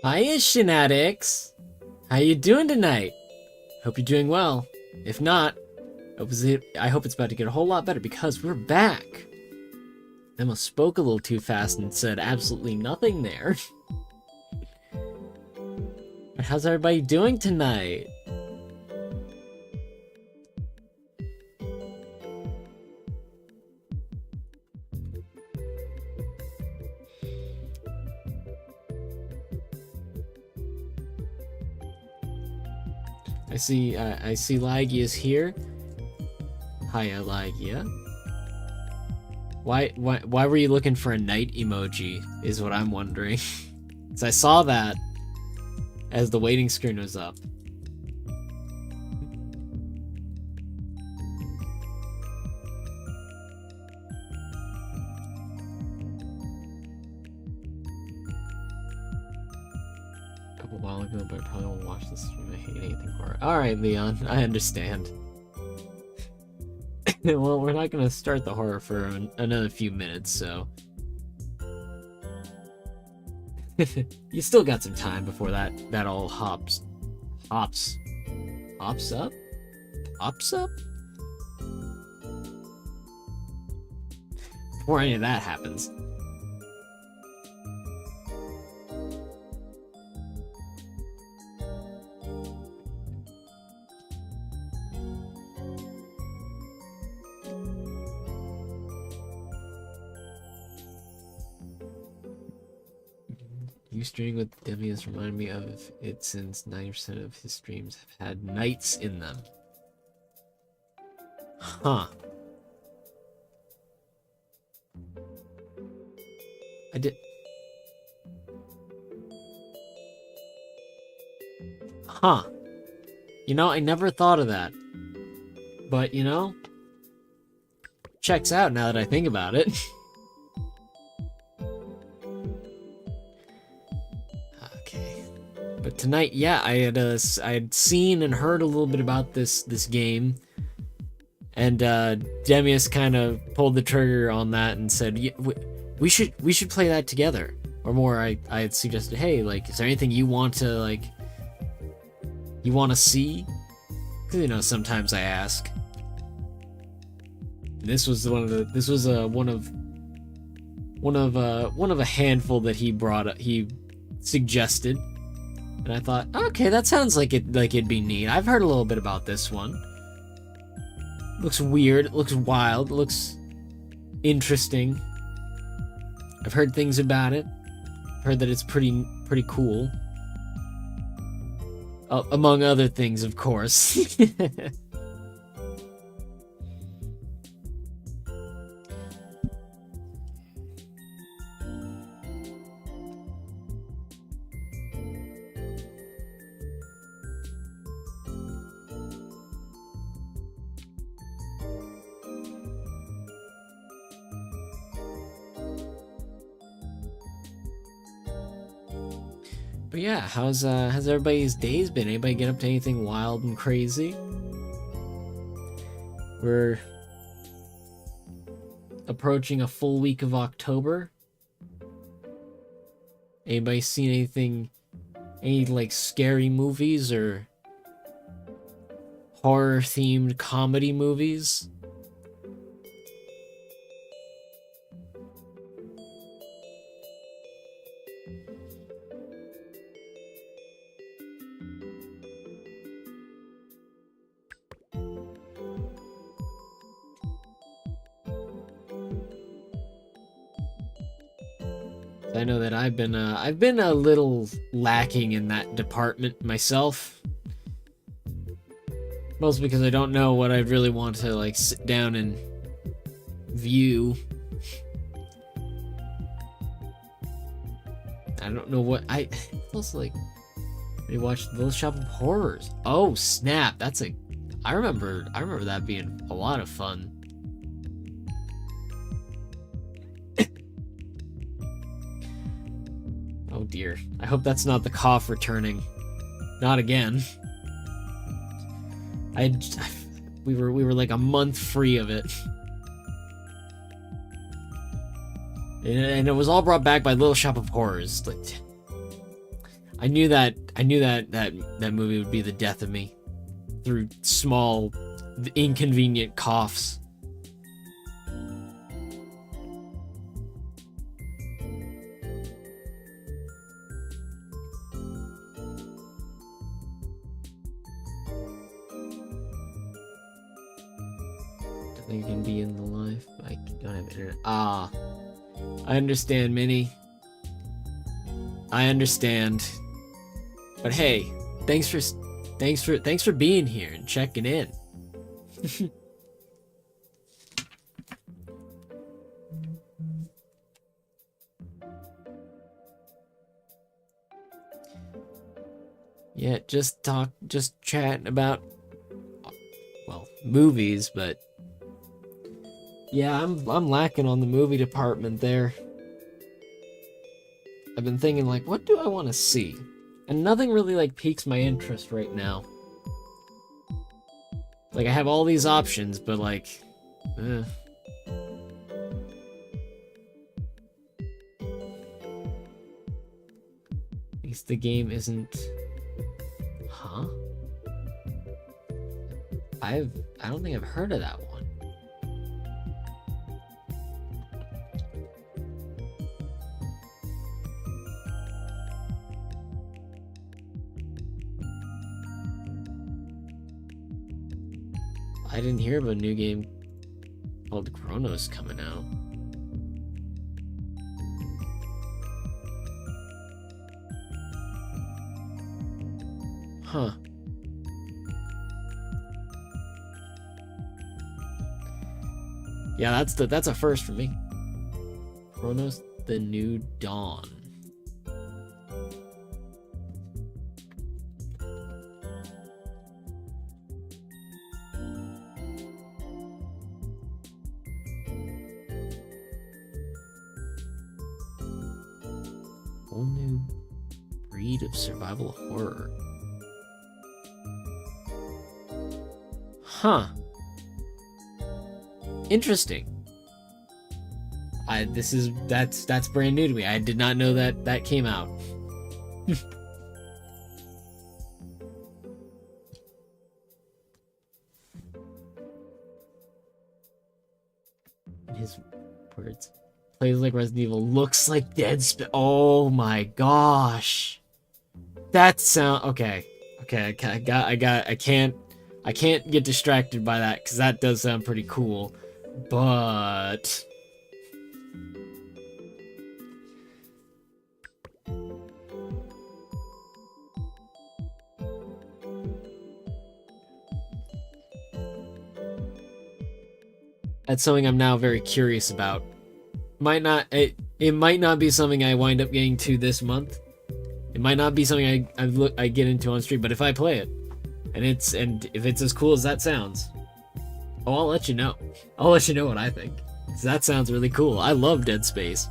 Hiya, Shin addicts! How you doing tonight? Hope you're doing well. If not, I hope it's about to get a whole lot better because we're back. Emma spoke a little too fast and said absolutely nothing there. But how's everybody doing tonight? I see Lagia is here. Hiya, Lagia. Why were you looking for a night emoji, is what I'm wondering. Because I saw that as the waiting screen was up. A couple while ago, but I probably won't watch this stream. I hate anything horror. Alright, Leon, I understand. Well, we're not gonna start the horror for another few minutes, so... You still got some time before that all hops up? Hops up? Before any of that happens. You streaming with Demius reminded me of it since 90% of his streams have had nights in them. Huh. I did... Huh. You know, I never thought of that. But, you know... Checks out now that I think about it. But tonight, yeah, I had seen and heard a little bit about this game, and Demius kind of pulled the trigger on that and said, yeah, we should play that together. Or more, I had suggested, hey, like, is there anything you want to see? Because, you know, sometimes I ask. And this was one of a handful that he suggested. And I thought, okay, that sounds like it'd be neat. I've heard a little bit about this one. Looks weird, it looks wild, it looks interesting. I've heard things about it. I've heard that it's pretty cool. Among other things, of course. But yeah, how's everybody's days been? Anybody get up to anything wild and crazy? We're approaching a full week of October. Anybody seen any like scary movies or horror themed comedy movies? I know that I've been a little lacking in that department myself. Mostly because I don't know what I'd really want to like sit down and view. I don't know what I also like. We watched Little Shop of Horrors. Oh snap! I remember that being a lot of fun. Oh dear. I hope that's not the cough returning. Not again. We were like a month free of it. And it was all brought back by Little Shop of Horrors. Like, I knew that that movie would be the death of me through small, inconvenient coughs. You can be in the life. I don't have internet. Ah, I understand, Minnie. I understand. But hey, thanks for being here and checking in. Yeah, just chatting about, well, movies, but yeah, I'm lacking on the movie department there. I've been thinking, like, what do I want to see? And nothing really, like, piques my interest right now. Like, I have all these options, but, like, At least the game isn't... Huh? I don't think I've heard of that one. I didn't hear of a new game called Chronos coming out. Huh. Yeah, that's a first for me. Chronos: The New Dawn. Whole new breed of survival horror. Huh. Interesting. That's brand new to me. I did not know that came out. In his words, plays like Resident Evil, looks like Dead Space. Oh my gosh. That sound okay. Okay, I can't get distracted by that because that does sound pretty cool. But that's something I'm now very curious about. It might not be something I wind up getting to this month. It might not be something I get into on stream, but if I play it and if it's as cool as that sounds, oh, I'll let you know. I'll let you know what I think. 'Cause that sounds really cool. I love Dead Space.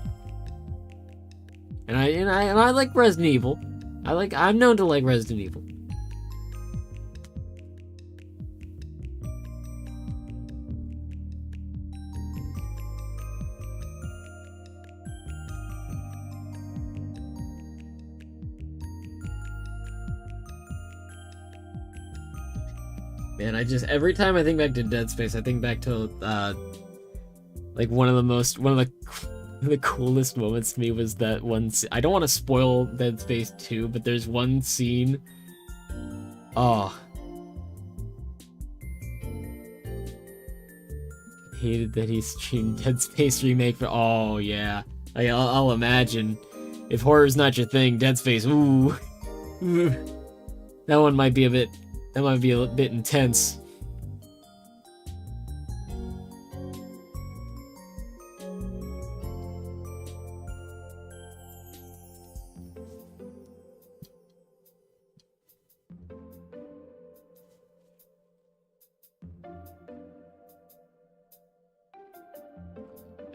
And I like Resident Evil. I'm known to like Resident Evil. Man, every time I think back to Dead Space, I think back to like one of the coolest moments to me was that one. I don't want to spoil Dead Space 2, but there's one scene. Oh, hated that he's streamed Dead Space remake for. Oh yeah, I'll imagine if horror's not your thing, Dead Space. Ooh, that one might be a bit. That might be a bit intense.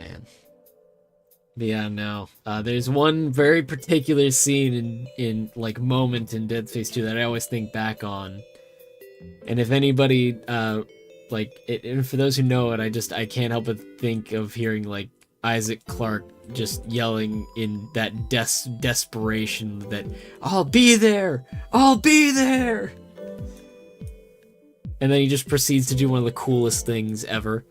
Man. But yeah, no. There's one very particular scene in like moment in Dead Space 2 that I always think back on. And if anybody, and for those who know it, I can't help but think of hearing, like, Isaac Clarke just yelling in that desperation that, I'll be there! I'll be there! And then he just proceeds to do one of the coolest things ever.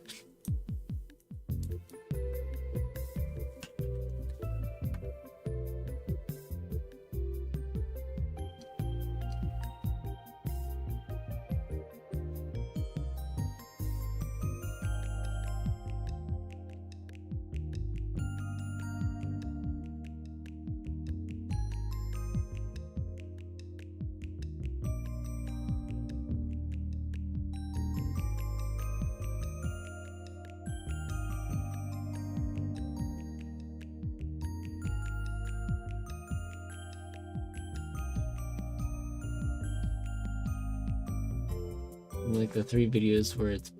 Like the 3 videos where it's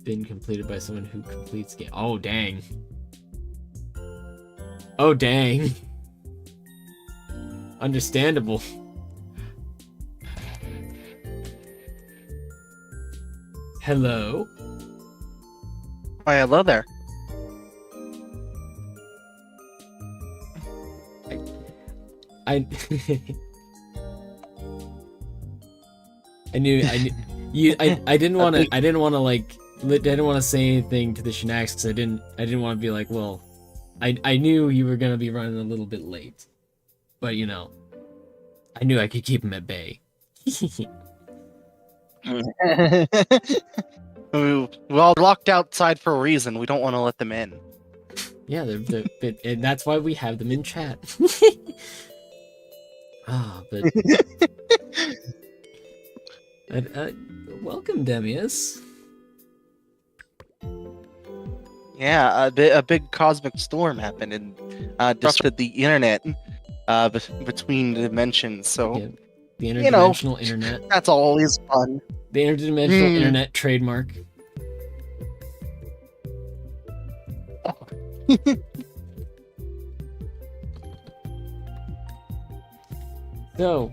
been completed by someone who completes game. Oh dang. Oh dang. Understandable. Hello. Why, hello there. I knew you. I didn't want to. I didn't want to say anything to the Shinaks because I didn't want to be like, well, I knew you were gonna be running a little bit late, but you know, I knew I could keep him at bay. We're all locked outside for a reason. We don't want to let them in. Yeah, and that's why we have them in chat. But welcome, Demius. Yeah, a big cosmic storm happened and disrupted the internet between dimensions. So, yeah, the interdimensional internet. That's always fun. The interdimensional internet trademark. So,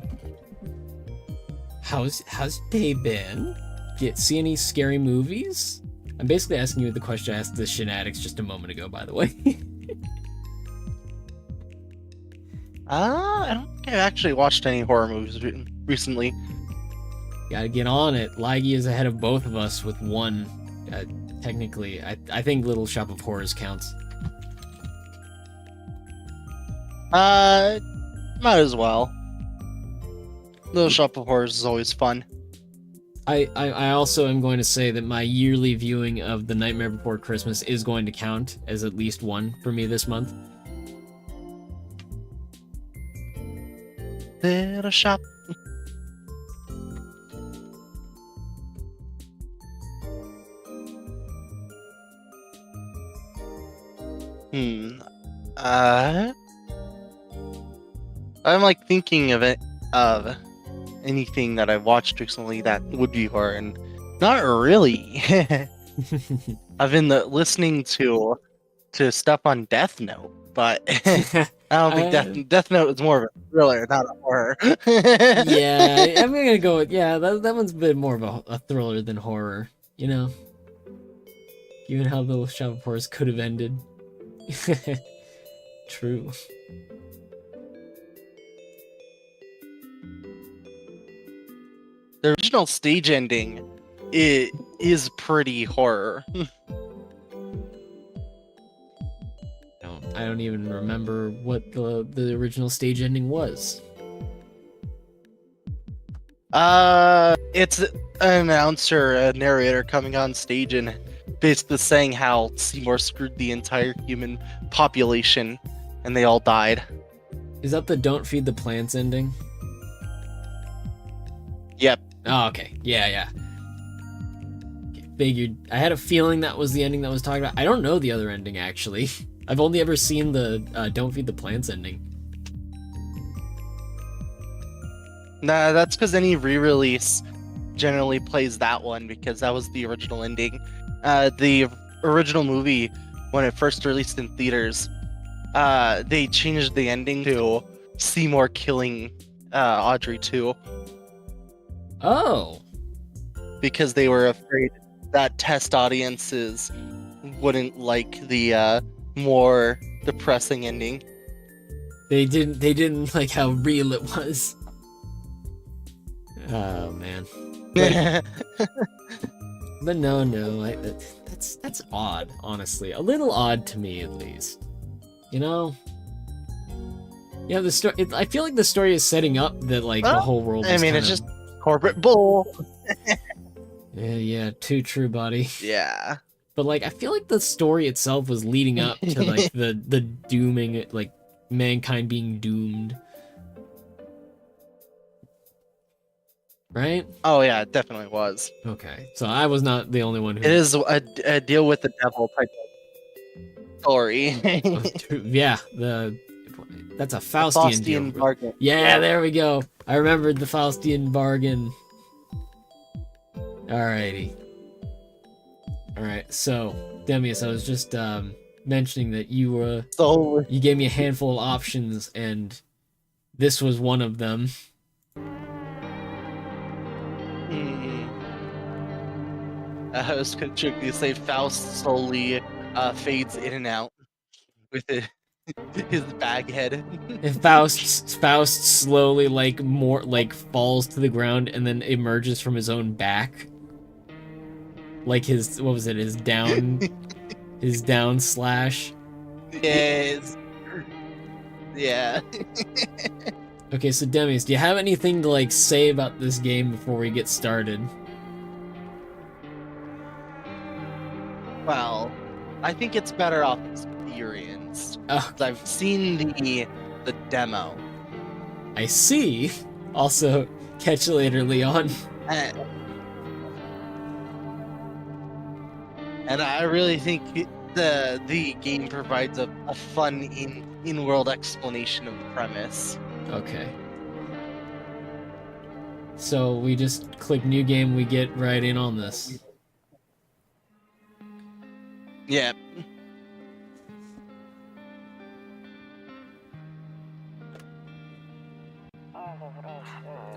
how's day been? See any scary movies? I'm basically asking you the question I asked the Shinatics just a moment ago, by the way. I don't think I've actually watched any horror movies recently. Gotta get on it. Laggy is ahead of both of us with one. Technically, I think Little Shop of Horrors counts. Might as well. Little Shop of Horrors is always fun. I also am going to say that my yearly viewing of The Nightmare Before Christmas is going to count as at least one for me this month. Little shop. I'm like thinking of anything that I've watched recently that would be horror, and not really. I've been listening to stuff on Death Note, but I don't think Death Note is more of a thriller, not a horror. Yeah, I'm gonna go with that one's a bit more of a thriller than horror, you know. Given how Little Shop of Horrors could have ended. True. The original stage ending is pretty horror. I don't even remember what the original stage ending was. It's an announcer, a narrator coming on stage and basically saying how Seymour screwed the entire human population and they all died. Is that the Don't Feed the Plants ending? Yep. Oh, okay. Yeah. Figured. I had a feeling that was the ending that was talking about. I don't know the other ending, actually. I've only ever seen the Don't Feed the Plants ending. Nah, that's because any re-release generally plays that one because that was the original ending. The original movie, when it first released in theaters, they changed the ending to Seymour killing Audrey too. Oh. Because they were afraid that test audiences wouldn't like the more depressing ending. They didn't like how real it was. Oh man. But no, that's odd, honestly. A little odd to me, at least. You know? Yeah, the story. I feel like the story is setting up that like the whole world. I mean, it's just corporate bull. Yeah, too true, buddy. Yeah. But like, I feel like the story itself was leading up to like the dooming, like mankind being doomed. Right? Oh yeah, it definitely was. Okay, so I was not the only one who. It is a deal with the devil type of story. Yeah, that's a Faustian deal. Bargain. Yeah, there we go. I remembered the Faustian bargain. Alrighty. Alright, so Demius, I was just mentioning that you gave me a handful of options, and this was one of them. I was going to say Faust slowly fades in and out with his bag head. And Faust slowly falls to the ground and then emerges from his own back. Like his down his down slash. Yes. Yeah. Okay, so Demius, do you have anything to like say about this game before we get started? Well, I think it's better off experienced. Oh. I've seen the demo. I see. Also, catch you later, Leon. And I really think the game provides a fun in-world explanation of the premise. Okay. So we just click new game, we get right in on this. Yeah.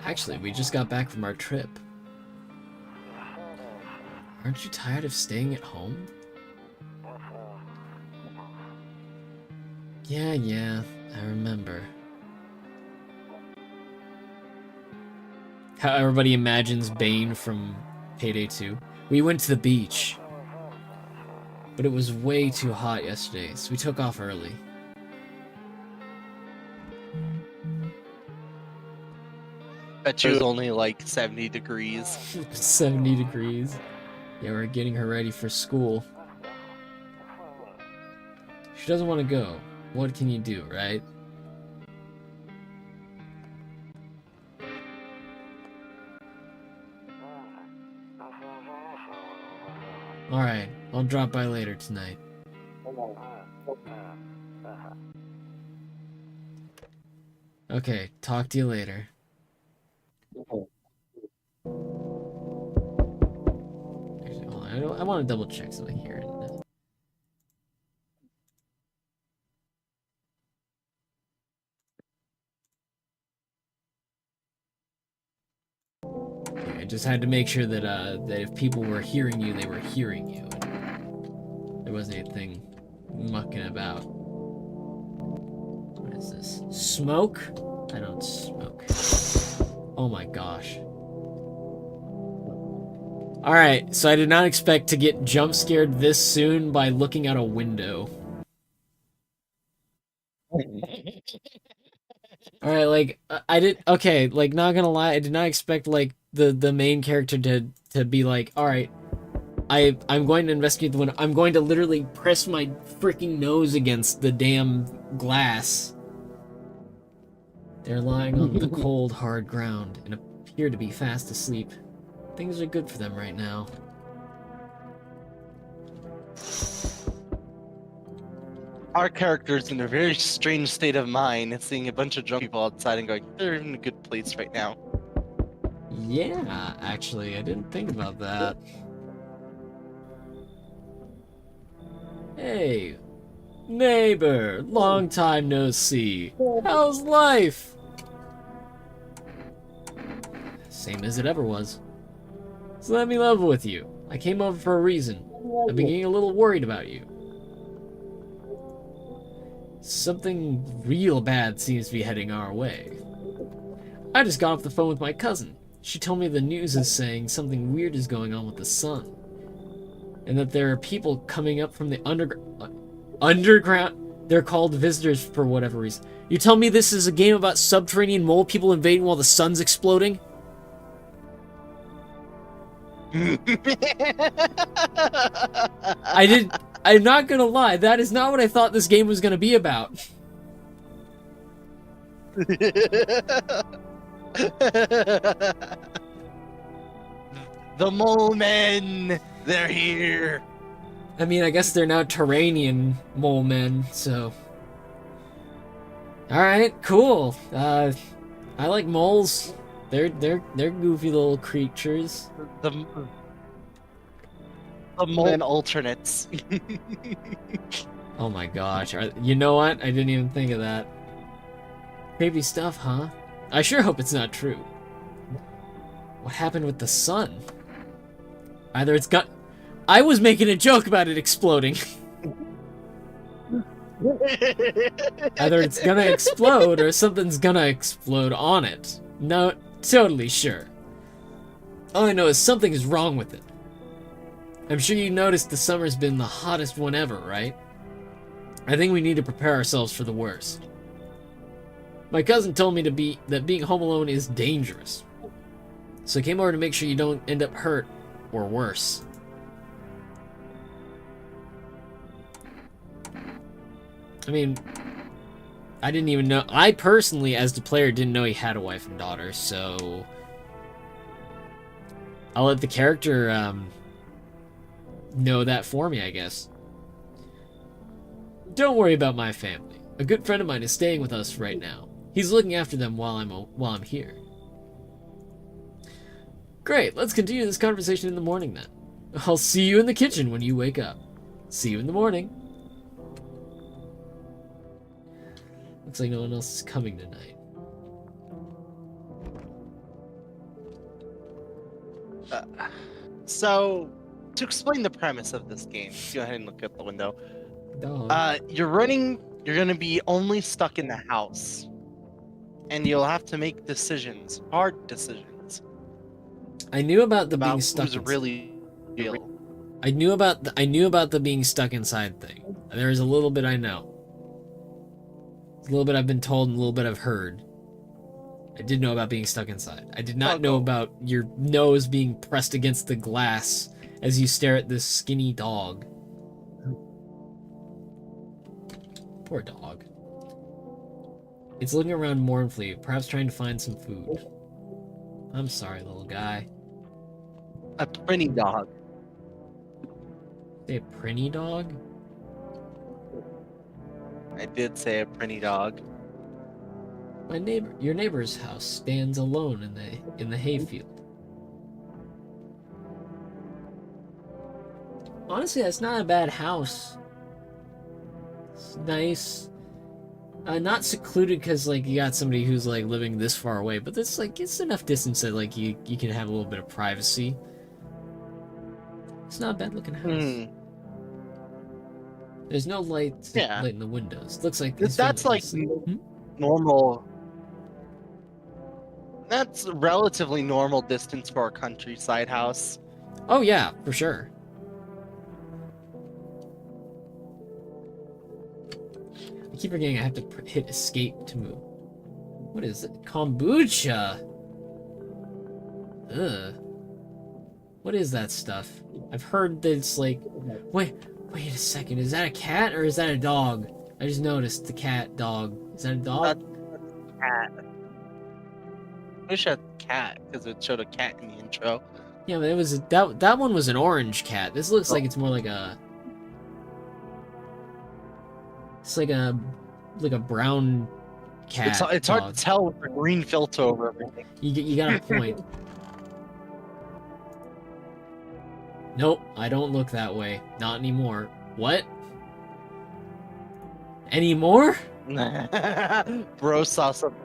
Actually, we just got back from our trip. Aren't you tired of staying at home? Yeah, I remember. How everybody imagines Bane from Payday 2. We went to the beach. But it was way too hot yesterday, so we took off early. Bet you it was only like 70 degrees. 70 degrees. Yeah, we're getting her ready for school. She doesn't want to go. What can you do, right? Alright, I'll drop by later tonight. Okay, talk to you later. Actually, hold on, I want to double check something here. I just had to make sure that that if people were hearing you, they were hearing you. And there wasn't anything mucking about. What is this? Smoke? I don't smoke. Oh my gosh. Alright, so I did not expect to get jump scared this soon by looking out a window. Alright, like, okay, like, not gonna lie, I did not expect, like, the main character to be like, alright, I'm going to investigate the window. I'm going to literally press my freaking nose against the damn glass. They're lying on the cold, hard ground and appear to be fast asleep. Things are good for them right now. Our character's in a very strange state of mind, seeing a bunch of drunk people outside and going, they're in a good place right now. Yeah, actually, I didn't think about that. Hey, neighbor, long time no see. How's life? Same as it ever was. So let me level with you. I came over for a reason. I've been getting a little worried about you. Something real bad seems to be heading our way. I just got off the phone with my cousin. She told me the news is saying something weird is going on with the sun. And that there are people coming up from the underground. They're called visitors for whatever reason. You tell me this is a game about subterranean mole people invading while the sun's exploding? I'm not gonna lie, that is not what I thought this game was gonna be about. The mole men, they're here. I mean, I guess they're now Terranian mole men, so. Alright, cool. I like moles. They're goofy little creatures. The mole men alternates. Oh my gosh. You know what? I didn't even think of that. Creepy stuff, huh? I sure hope it's not true. What happened with the sun? Either it's got... I was making a joke about it exploding. Either it's gonna explode or something's gonna explode on it. No, totally sure. All I know is something is wrong with it. I'm sure you noticed the summer's been the hottest one ever, right? I think we need to prepare ourselves for the worst. My cousin told me that being home alone is dangerous. So I came over to make sure you don't end up hurt or worse. I mean, I didn't even know. I personally, as the player, didn't know he had a wife and daughter, so I'll let the character know that for me, I guess. Don't worry about my family. A good friend of mine is staying with us right now. He's looking after them while I'm here. Great, let's continue this conversation in the morning then. I'll see you in the kitchen when you wake up. See you in the morning. Looks like no one else is coming tonight. So, to explain the premise of this game, go ahead and look out the window. Dog. You're gonna be only stuck in the house. And you'll have to make decisions, hard decisions. I knew about the being stuck. Who's really real. I knew about the being stuck inside thing. There's a little bit I know. A little bit I've been told and a little bit I've heard. I did know about being stuck inside. I did not know about your nose being pressed against the glass as you stare at this skinny dog. Poor dog. It's looking around mournfully, perhaps trying to find some food. I'm sorry, little guy. A pretty dog. Say a pretty dog? I did say a pretty dog. Your neighbor's house stands alone in the hayfield. Honestly, that's not a bad house. It's nice. Not secluded because like you got somebody who's like living this far away, but it's like it's enough distance that like you can have a little bit of privacy. It's not a bad looking house. There's no light in the windows. Looks like that's like normal. That's a relatively normal distance for a countryside house. Oh yeah, for sure. I keep forgetting I have to hit escape to move. What is it? Kombucha. Ugh. What is that stuff? I've heard that it's like... Wait a second. Is that a cat or is that a dog? I just noticed the cat, dog. Is that a dog? That's a cat. I wish I had a cat because it showed a cat in the intro. Yeah, but it was that one was an orange cat. This looks like it's more like a... It's like a brown cat. It's hard to tell with the green filter over everything. You got a point. Nope, I don't look that way. Not anymore. What? Anymore? Bro saw something.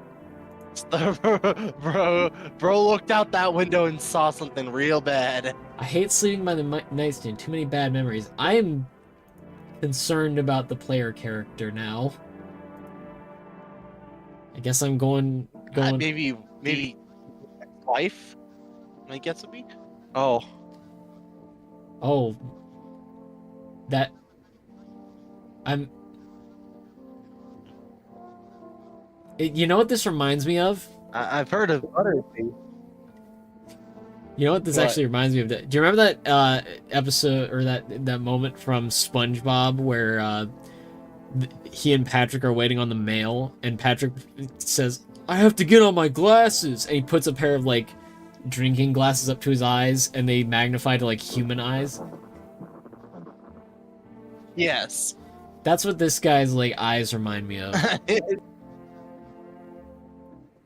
Bro looked out that window and saw something real bad. I hate sleeping by the nightstand. Too many bad memories. I am concerned about the player character now. I guess I'm going. Maybe wife. I guess would be. Oh, Oh, that I'm. You know what this reminds me of? I've heard of Butterface. You know what this What? actually reminds me of? Do you remember that episode or that moment from SpongeBob where he and Patrick are waiting on the mail, and Patrick says, "I have to get on my glasses," and he puts a pair of like drinking glasses up to his eyes, and they magnify to like human eyes. Yes. That's what this guy's like eyes remind me of.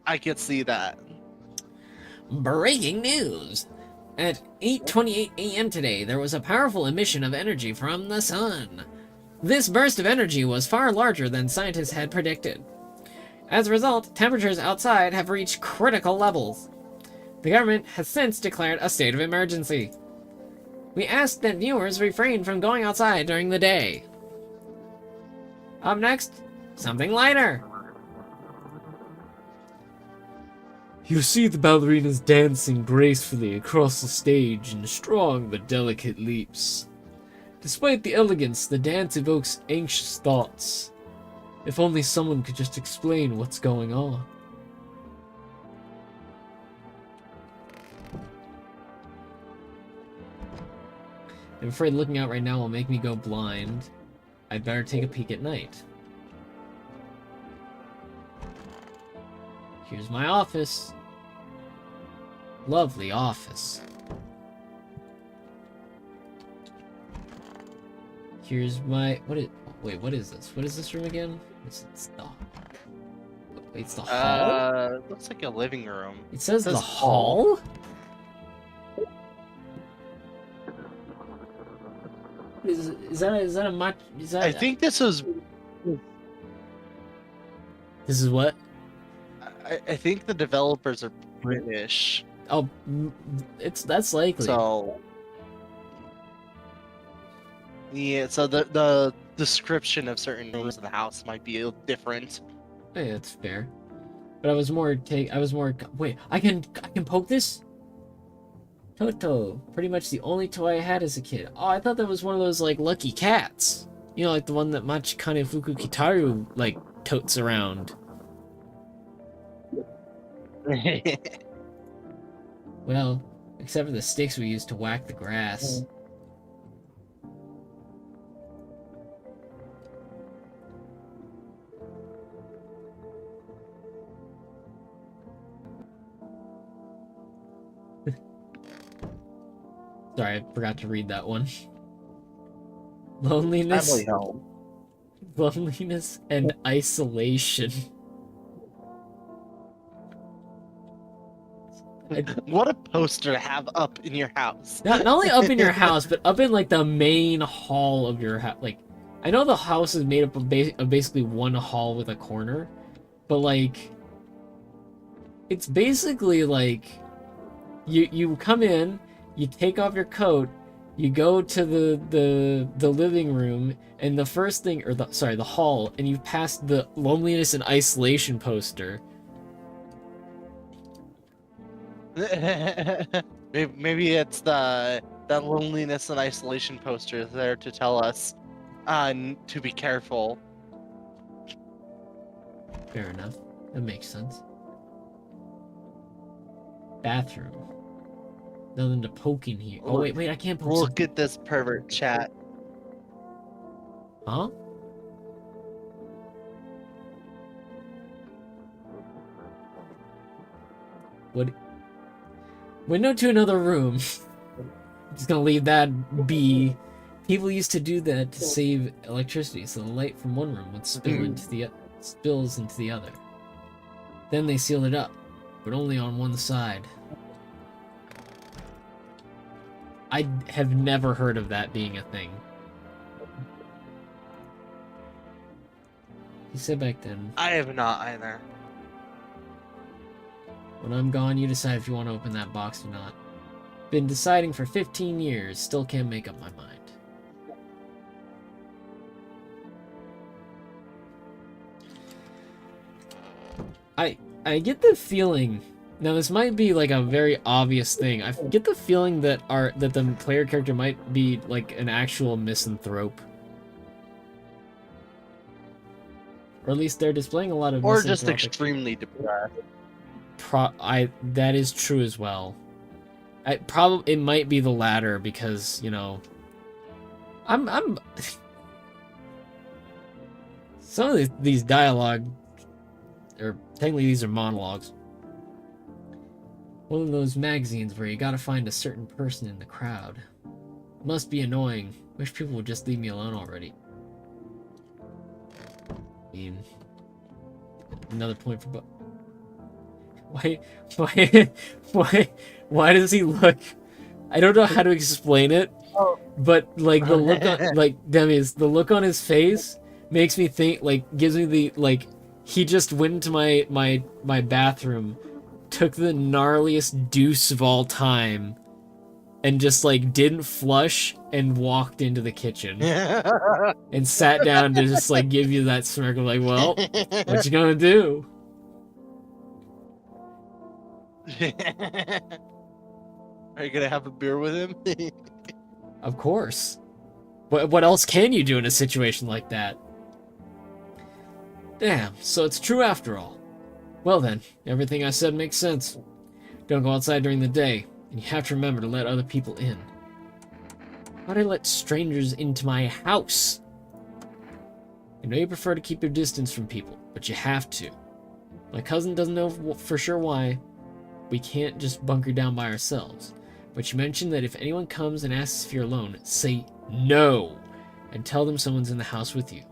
I could see that. Breaking news! At 8:28 a.m. today, there was a powerful emission of energy from the sun. This burst of energy was far larger than scientists had predicted. As a result, temperatures outside have reached critical levels. The government has since declared a state of emergency. We ask that viewers refrain from going outside during the day. Up next, something lighter. You see the ballerinas dancing gracefully across the stage in strong but delicate leaps. Despite the elegance, the dance evokes anxious thoughts. If only someone could just explain what's going on. I'm afraid looking out right now will make me go blind. I'd better take a peek at night. Here's my office. Lovely office. Here's my what is this? What is this room again? It's the wait, it's the hall? Looks like a living room. It says the hall? Is that a much is that I think this is. This is what? I think the developers are British. Oh, that's likely. So yeah, so the description of certain rooms of the house might be a little different. Hey, that's fair. But I was more wait, I can poke this? Toto, pretty much the only toy I had as a kid. Oh, I thought that was one of those like lucky cats. You know, like the one that Machikane Fuku Kitaru like totes around. Well, except for the sticks we used to whack the grass. Sorry, I forgot to read that one. Loneliness. Loneliness and isolation. What a poster to have up in your house. Not only up in your house, but up in like the main hall of your house. Like, I know the house is made up of, basically one hall with a corner, but like, it's basically like you come in, you take off your coat, you go to the living room, and the first thing, or the hall, and you pass the loneliness and isolation poster. Maybe it's that loneliness and isolation poster is there to tell us to be careful. Fair enough. That makes sense. Bathroom. Nothing to poke in here. Oh wait, I can't poke. Look at this pervert chat. Huh? What? Window to another room. I'm just gonna leave that be. People used to do that to save electricity, so the light from one room would spills into the other. Then they sealed it up, but only on one side. I have never heard of that being a thing. You said back then. I have not either. When I'm gone, you decide if you want to open that box or not. Been deciding for 15 years, still can't make up my mind. I get the feeling. Now this might be like a very obvious thing. I get the feeling that the player character might be like an actual misanthrope. Or at least they're displaying a lot of Or just misanthropic. extremely depressed. That is true as well. It might be the latter because, you know, I'm some of these dialogue, or technically these are monologues. One of those magazines where you gotta find a certain person in the crowd. Must be annoying. Wish people would just leave me alone already. I mean, another point for why does he look? I don't know how to explain it, but like the look on, like Demius, the look on his face makes me think, like, gives me the, like, he just went into my bathroom, took the gnarliest deuce of all time, and just like didn't flush and walked into the kitchen and sat down to just like give you that smirk of like, well, what you gonna do? Are you gonna have a beer with him? Of course. What else can you do in a situation like that? Damn, so it's true after all. Well then, everything I said makes sense. Don't go outside during the day, and you have to remember to let other people in. Why'd I let strangers into my house? I know you prefer to keep your distance from people, but you have to. My cousin doesn't know for sure why. We can't just bunker down by ourselves. But you mentioned that if anyone comes and asks if you're alone, say no, and tell them someone's in the house with you.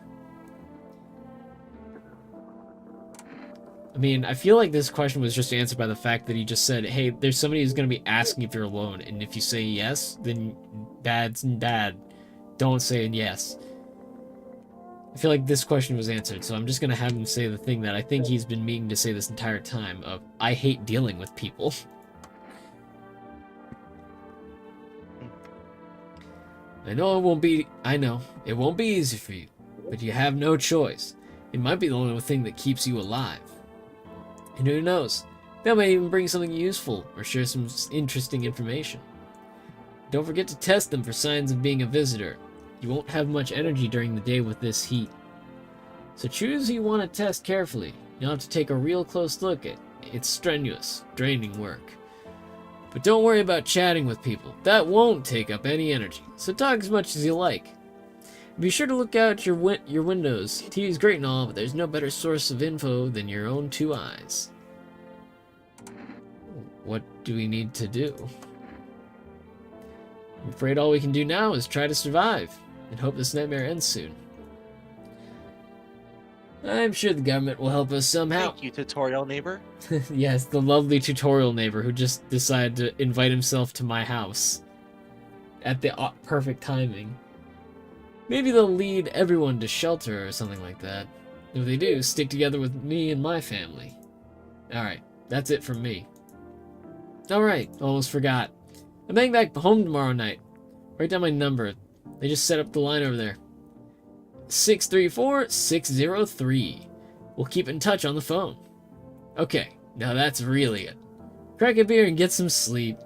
I mean, I feel like this question was just answered by the fact that he just said, hey, there's somebody who's going to be asking if you're alone, and if you say yes, then dad's dad. Don't say yes. I feel like this question was answered, so I'm just going to have him say the thing that I think he's been meaning to say this entire time of, I hate dealing with people. I know it won't be easy for you, but you have no choice. It might be the only thing that keeps you alive. And who knows, that might even bring something useful or share some interesting information. Don't forget to test them for signs of being a visitor. You won't have much energy during the day with this heat. So choose who you want to test carefully. You'll have to take a real close look at it. It's strenuous, draining work. But don't worry about chatting with people. That won't take up any energy, so talk as much as you like. Be sure to look out your windows. TV is great and all, but there's no better source of info than your own two eyes. What do we need to do? I'm afraid all we can do now is try to survive, and hope this nightmare ends soon. I'm sure the government will help us somehow. Thank you, tutorial neighbor. Yes, the lovely tutorial neighbor who just decided to invite himself to my house. At the perfect timing. Maybe they'll lead everyone to shelter or something like that. If they do, stick together with me and my family. Alright, that's it from me. Alright, almost forgot. I'm heading back home tomorrow night. Write down my number. They just set up the line over there. 634-603. We'll keep in touch on the phone. Okay, now that's really it. Crack a beer and get some sleep.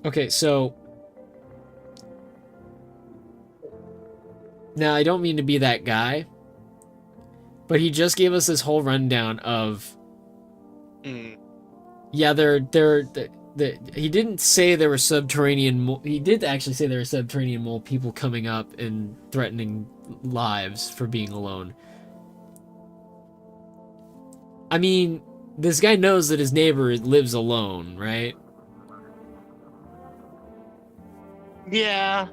Okay, so now I don't mean to be that guy, but he just gave us this whole rundown of yeah, he didn't say there were subterranean he did actually say there were subterranean mole people coming up and threatening lives for being alone. I mean, this guy knows that his neighbor lives alone, right? Yeah.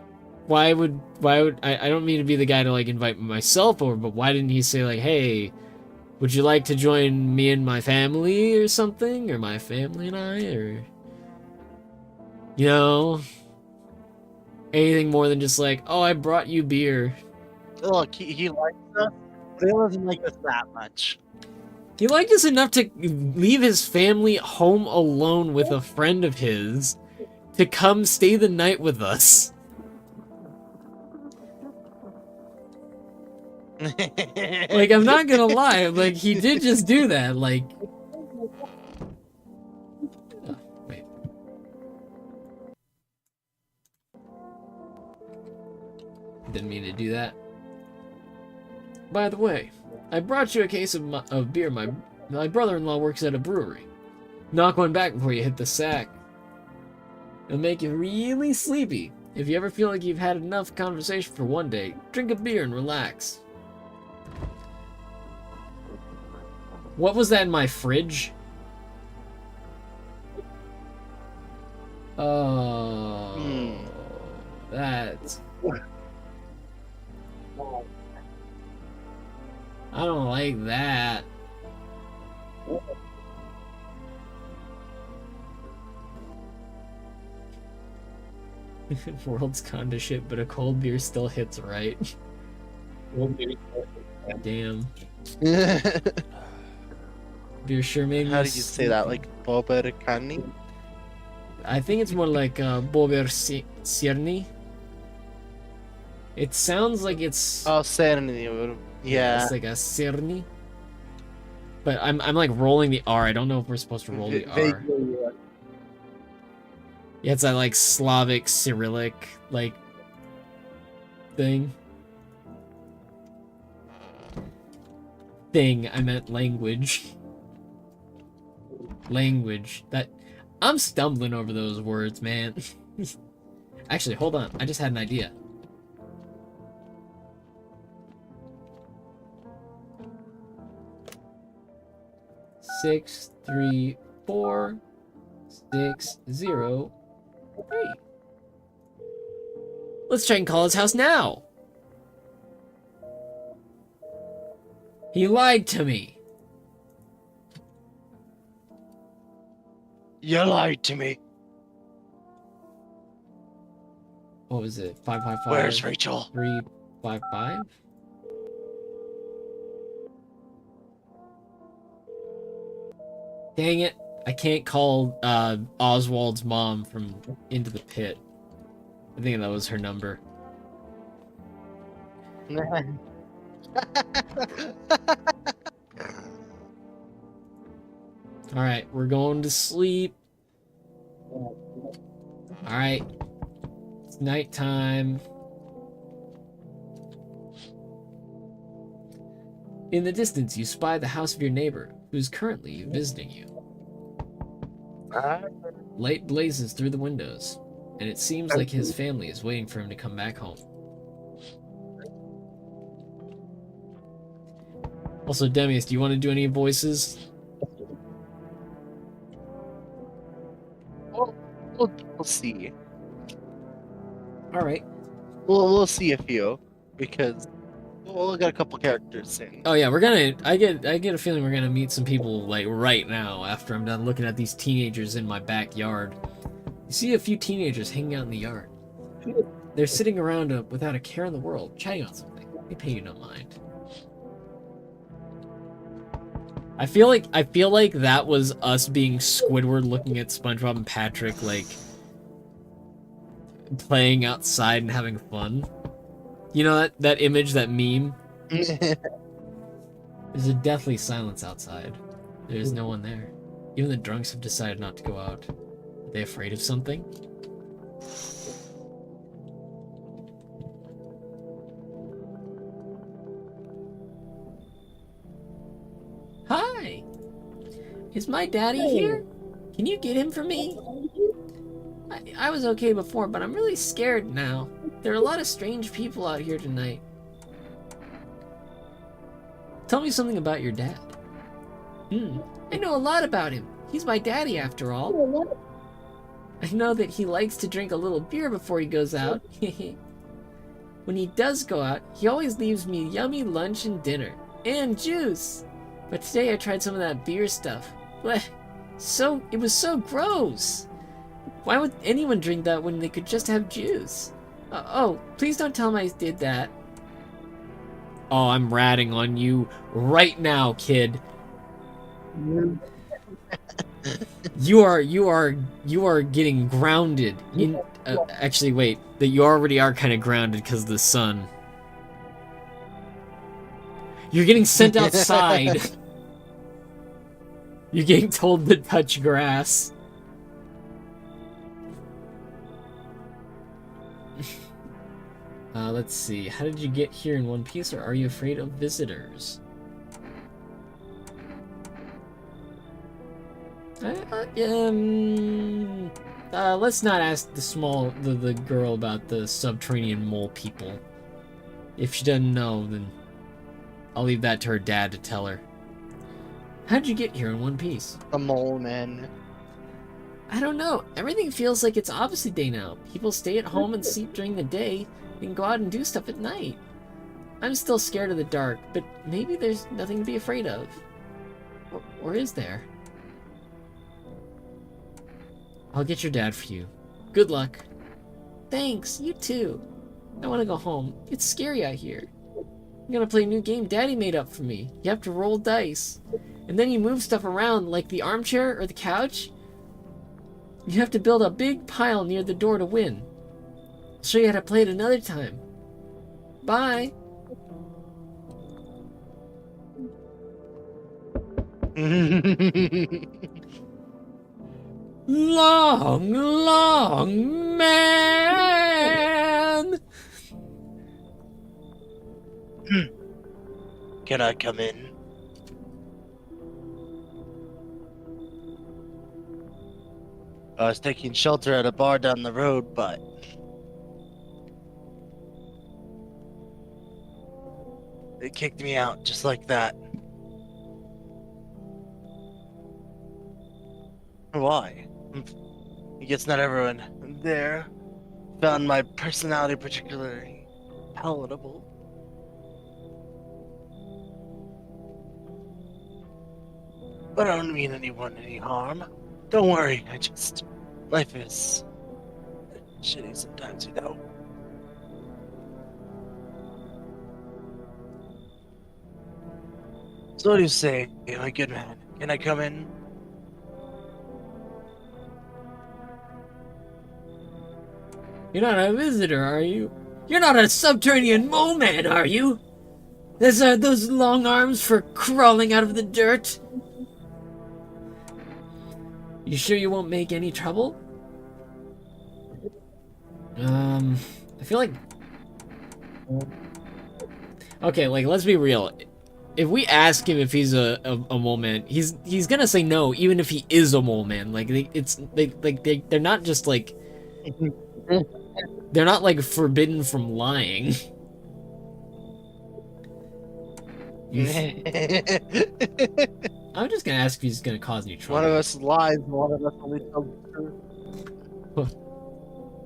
Why would I don't mean to be the guy to like invite myself over, but why didn't he say like, hey, would you like to join me and my family or something, or my family and I, or you know, anything more than just like, oh, I brought you beer. Look, he likes us, but he doesn't like us that much. He liked us enough to leave his family home alone with a friend of his to come stay the night with us. Like, I'm not gonna lie, like, he did just do that, like... Oh, wait. Didn't mean to do that. By the way, I brought you a case of beer. My brother-in-law works at a brewery. Knock one back before you hit the sack. It'll make you really sleepy. If you ever feel like you've had enough conversation for one day, drink a beer and relax. What was that in my fridge? Oh, that's... I don't like that. World's kinda shit, but a cold beer still hits right. Damn. Beer sure made me... How do you say that? Like Boba Ricani? I think it's more like Bober Cierni. It sounds like it's... Oh, Cerny. Yeah. It's like a Cerny. But I'm like rolling the R. I don't know if we're supposed to roll the R. Yeah, it's that like Slavic Cyrillic like thing. I meant language. Language. That I'm stumbling over those words, man. Actually, hold on. I just had an idea. Six, 3, 4, 6, 0, 3. Let's try and call his house now. He lied to me. You lied to me. What was it? 555. Where's Rachel? 355. Dang it. I can't call Oswald's mom from Into the Pit. I think that was her number. Alright, we're going to sleep. Alright. It's nighttime. In the distance, you spy the house of your neighbor, who is currently visiting you. Light blazes through the windows, and it seems like his family is waiting for him to come back home. Also, Demius, do you want to do any voices? We'll see. Alright. We'll see a few, because we'll get a couple characters in. Oh yeah, we're gonna... I get a feeling we're gonna meet some people, like, right now, after I'm done looking at these teenagers in my backyard. You see a few teenagers hanging out in the yard. They're sitting around without a care in the world, chatting on something. They pay you no mind. I feel like that was us being Squidward looking at SpongeBob and Patrick, like, playing outside and having fun. You know that image, that meme? There's a deathly silence outside. There's no one there. Even the drunks have decided not to go out. Are they afraid of something? Hi! Is my daddy here? Can you get him for me? I was okay before, but I'm really scared now. There are a lot of strange people out here tonight. Tell me something about your dad. I know a lot about him. He's my daddy after all. I know that he likes to drink a little beer before he goes out. When he does go out, he always leaves me yummy lunch and dinner. And juice! But today I tried some of that beer stuff. Blech. It was so gross! Why would anyone drink that when they could just have juice? Oh, please don't tell him I did that. Oh, I'm ratting on you right now, kid. You are getting grounded. Actually, wait. That you already are kind of grounded because of the sun. You're getting sent outside. You're getting told to touch grass. Let's see. How did you get here in one piece, or are you afraid of visitors? Let's not ask the girl about the subterranean mole people. If she doesn't know, then I'll leave that to her dad to tell her. How'd you get here in one piece? The mole man. I don't know. Everything feels like it's opposite day now. People stay at home and sleep during the day, and go out and do stuff at night. I'm still scared of the dark, but maybe there's nothing to be afraid of. Or is there? I'll get your dad for you. Good luck. Thanks, you too. I want to go home. It's scary out here. I'm gonna play a new game Daddy made up for me. You have to roll dice. And then you move stuff around like the armchair or the couch. You have to build a big pile near the door to win. I'll show you how to play it another time. Bye. Long, long man. Can I come in? I was taking shelter at a bar down the road, but they kicked me out just like that. Why? I guess not everyone there found my personality particularly palatable. But I don't mean anyone any harm. Don't worry, life is shitty sometimes, you know. So what do you say, my good man? Can I come in? You're not a visitor, are you? You're not a subterranean mole man, are you? There's those long arms for crawling out of the dirt. You sure you won't make any trouble? I feel like... Okay, like, let's be real. If we ask him if he's a mole man, he's gonna say no, even if he is a mole man. Like, they're not just, like... They're not, like, forbidden from lying. I'm just gonna ask if he's gonna cause any trouble. One of us lies, one of us only tells the truth.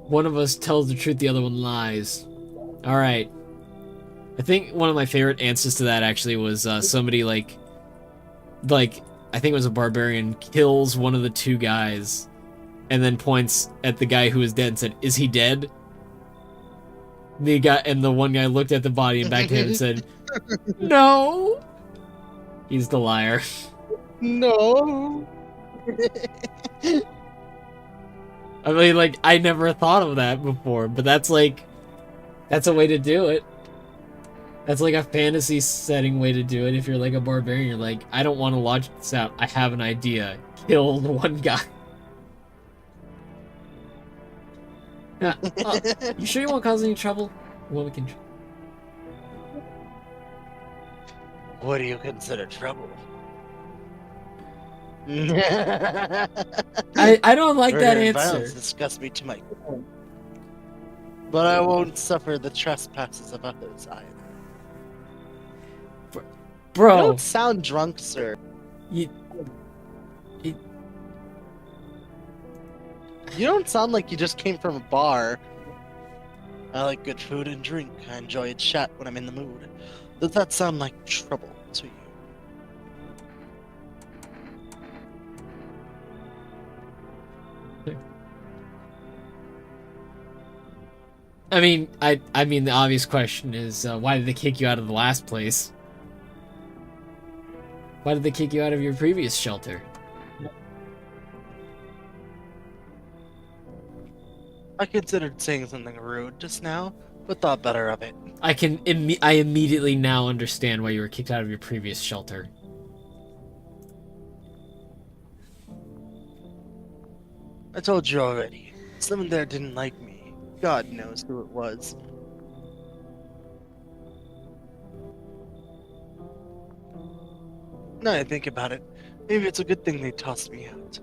One of us tells the truth, the other one lies. Alright. I think one of my favorite answers to that actually was somebody like I think it was a barbarian kills one of the two guys and then points at the guy who was dead and said, "Is he dead?" The one guy looked at the body and back to him and said, "No." He's the liar. No. I mean, like, I never thought of that before, but that's a way to do it. That's like a fantasy setting way to do it. If you're like a barbarian, you're like, I don't want to launch this out. I have an idea. Kill one guy. You sure you won't cause any trouble? Well, we can. What do you consider trouble? I don't like that answer. Violence disgusts me to my core. But I won't suffer the trespasses of others either. Bro. You don't sound drunk, sir. You don't sound like you just came from a bar. I like good food and drink. I enjoy a chat when I'm in the mood. Does that sound like trouble to you? I mean, I mean, the obvious question is, why did they kick you out of the last place? Why did they kick you out of your previous shelter? I considered saying something rude just now, but thought better of it. I immediately now understand why you were kicked out of your previous shelter. I told you already. Someone there didn't like me. God knows who it was. Now I think about it, maybe it's a good thing they tossed me out.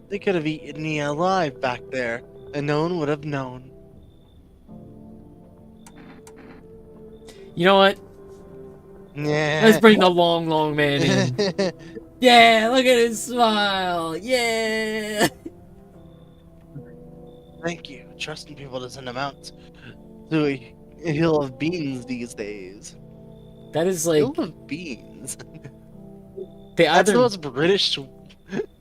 They could have eaten me alive back there, and no one would have known. You know what? Yeah. Let's bring the long man in. Yeah, look at his smile. Yeah. Thank you. Trusting people doesn't amount to a hill of beans these days. That is like Hill of beans. they That's either the most British.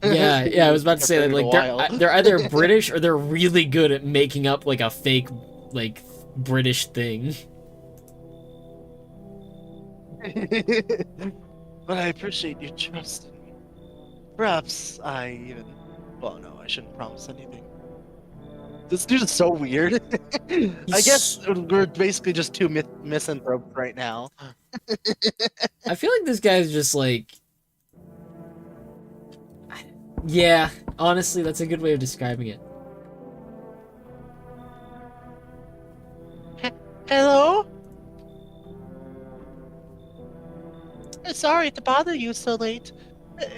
yeah, I was about to say that, like they're either British or they're really good at making up like a fake like British thing. But I appreciate you trusting me. Perhaps I even. Well, no, I shouldn't promise anything. This dude is so weird. I guess we're basically just two misanthropes right now. I feel like this guy's just like. Yeah, honestly, that's a good way of describing it. Hello? Sorry to bother you so late.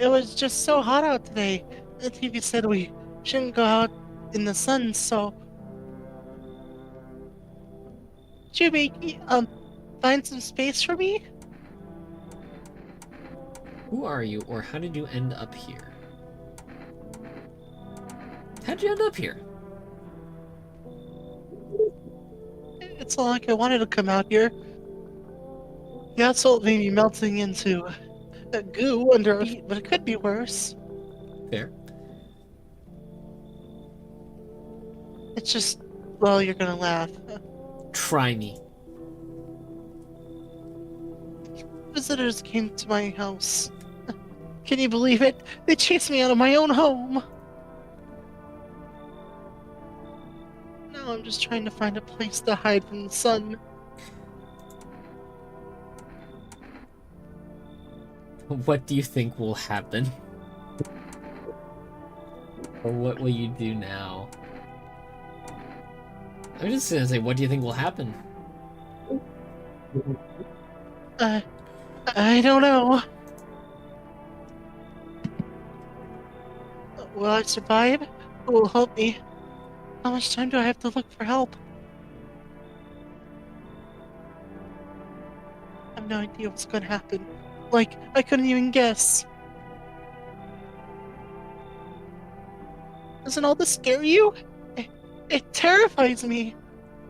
It was just so hot out today. The TV said we shouldn't go out in the sun, so. Could you maybe, find some space for me? Who are you, or how did you end up here? How'd you end up here? It's not like I wanted to come out here. The asphalt may be melting into a goo under our feet, but it could be worse. Fair. It's just, well, you're gonna laugh. Try me. Visitors came to my house. Can you believe it? They chased me out of my own home. Now I'm just trying to find a place to hide from the sun. What do you think will happen? Or what will you do now? I'm just gonna say, what do you think will happen? I don't know. Will I survive? Who will help me? How much time do I have to look for help? I have no idea what's gonna happen. Like, I couldn't even guess. Doesn't all this scare you? It terrifies me.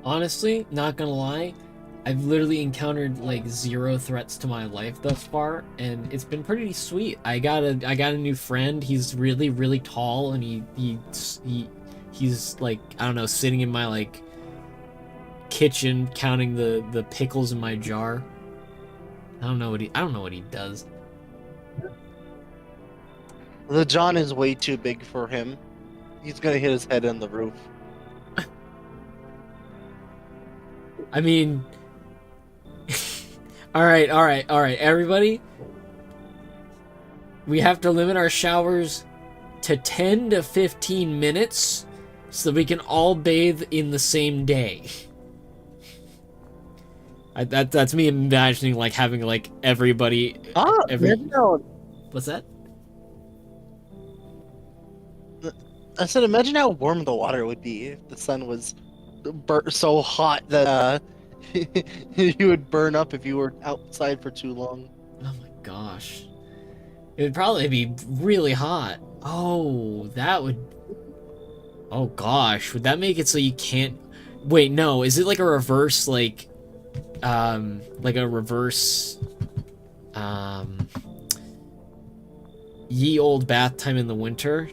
Honestly, not gonna lie, I've literally encountered like 0 threats to my life thus far, and it's been pretty sweet. I got a new friend. He's really tall, and he's like, I don't know, sitting in my like kitchen counting the pickles in my jar. I don't know what he does. The John is way too big for him. He's gonna hit his head on the roof. I mean, all right, everybody. We have to limit our showers to 10 to 15 minutes so that we can all bathe in the same day. That's me imagining like having like everybody. What's that? I said, imagine how warm the water would be if the sun was so hot that you would burn up if you were outside for too long. Oh my gosh. It would probably be really hot. Oh, that would... Oh gosh, would that make it so you can't... Wait, no, is it like a reverse, like a reverse, ye old bath time in the winter,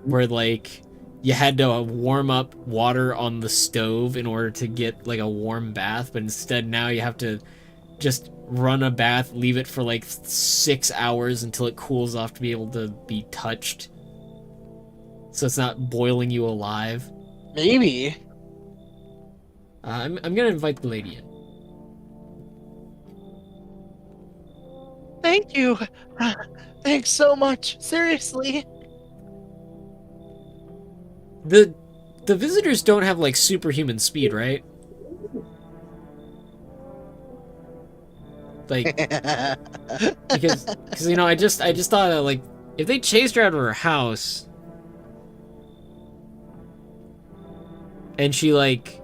where like you had to warm up water on the stove in order to get like a warm bath, but instead now you have to just run a bath, leave it for like 6 hours until it cools off to be able to be touched. so it's not boiling you alive. Maybe. I'm gonna invite the lady in. Thank you. Thanks so much. Seriously. The visitors don't have like superhuman speed, right? Like because you know I just thought that like if they chased her out of her house and she like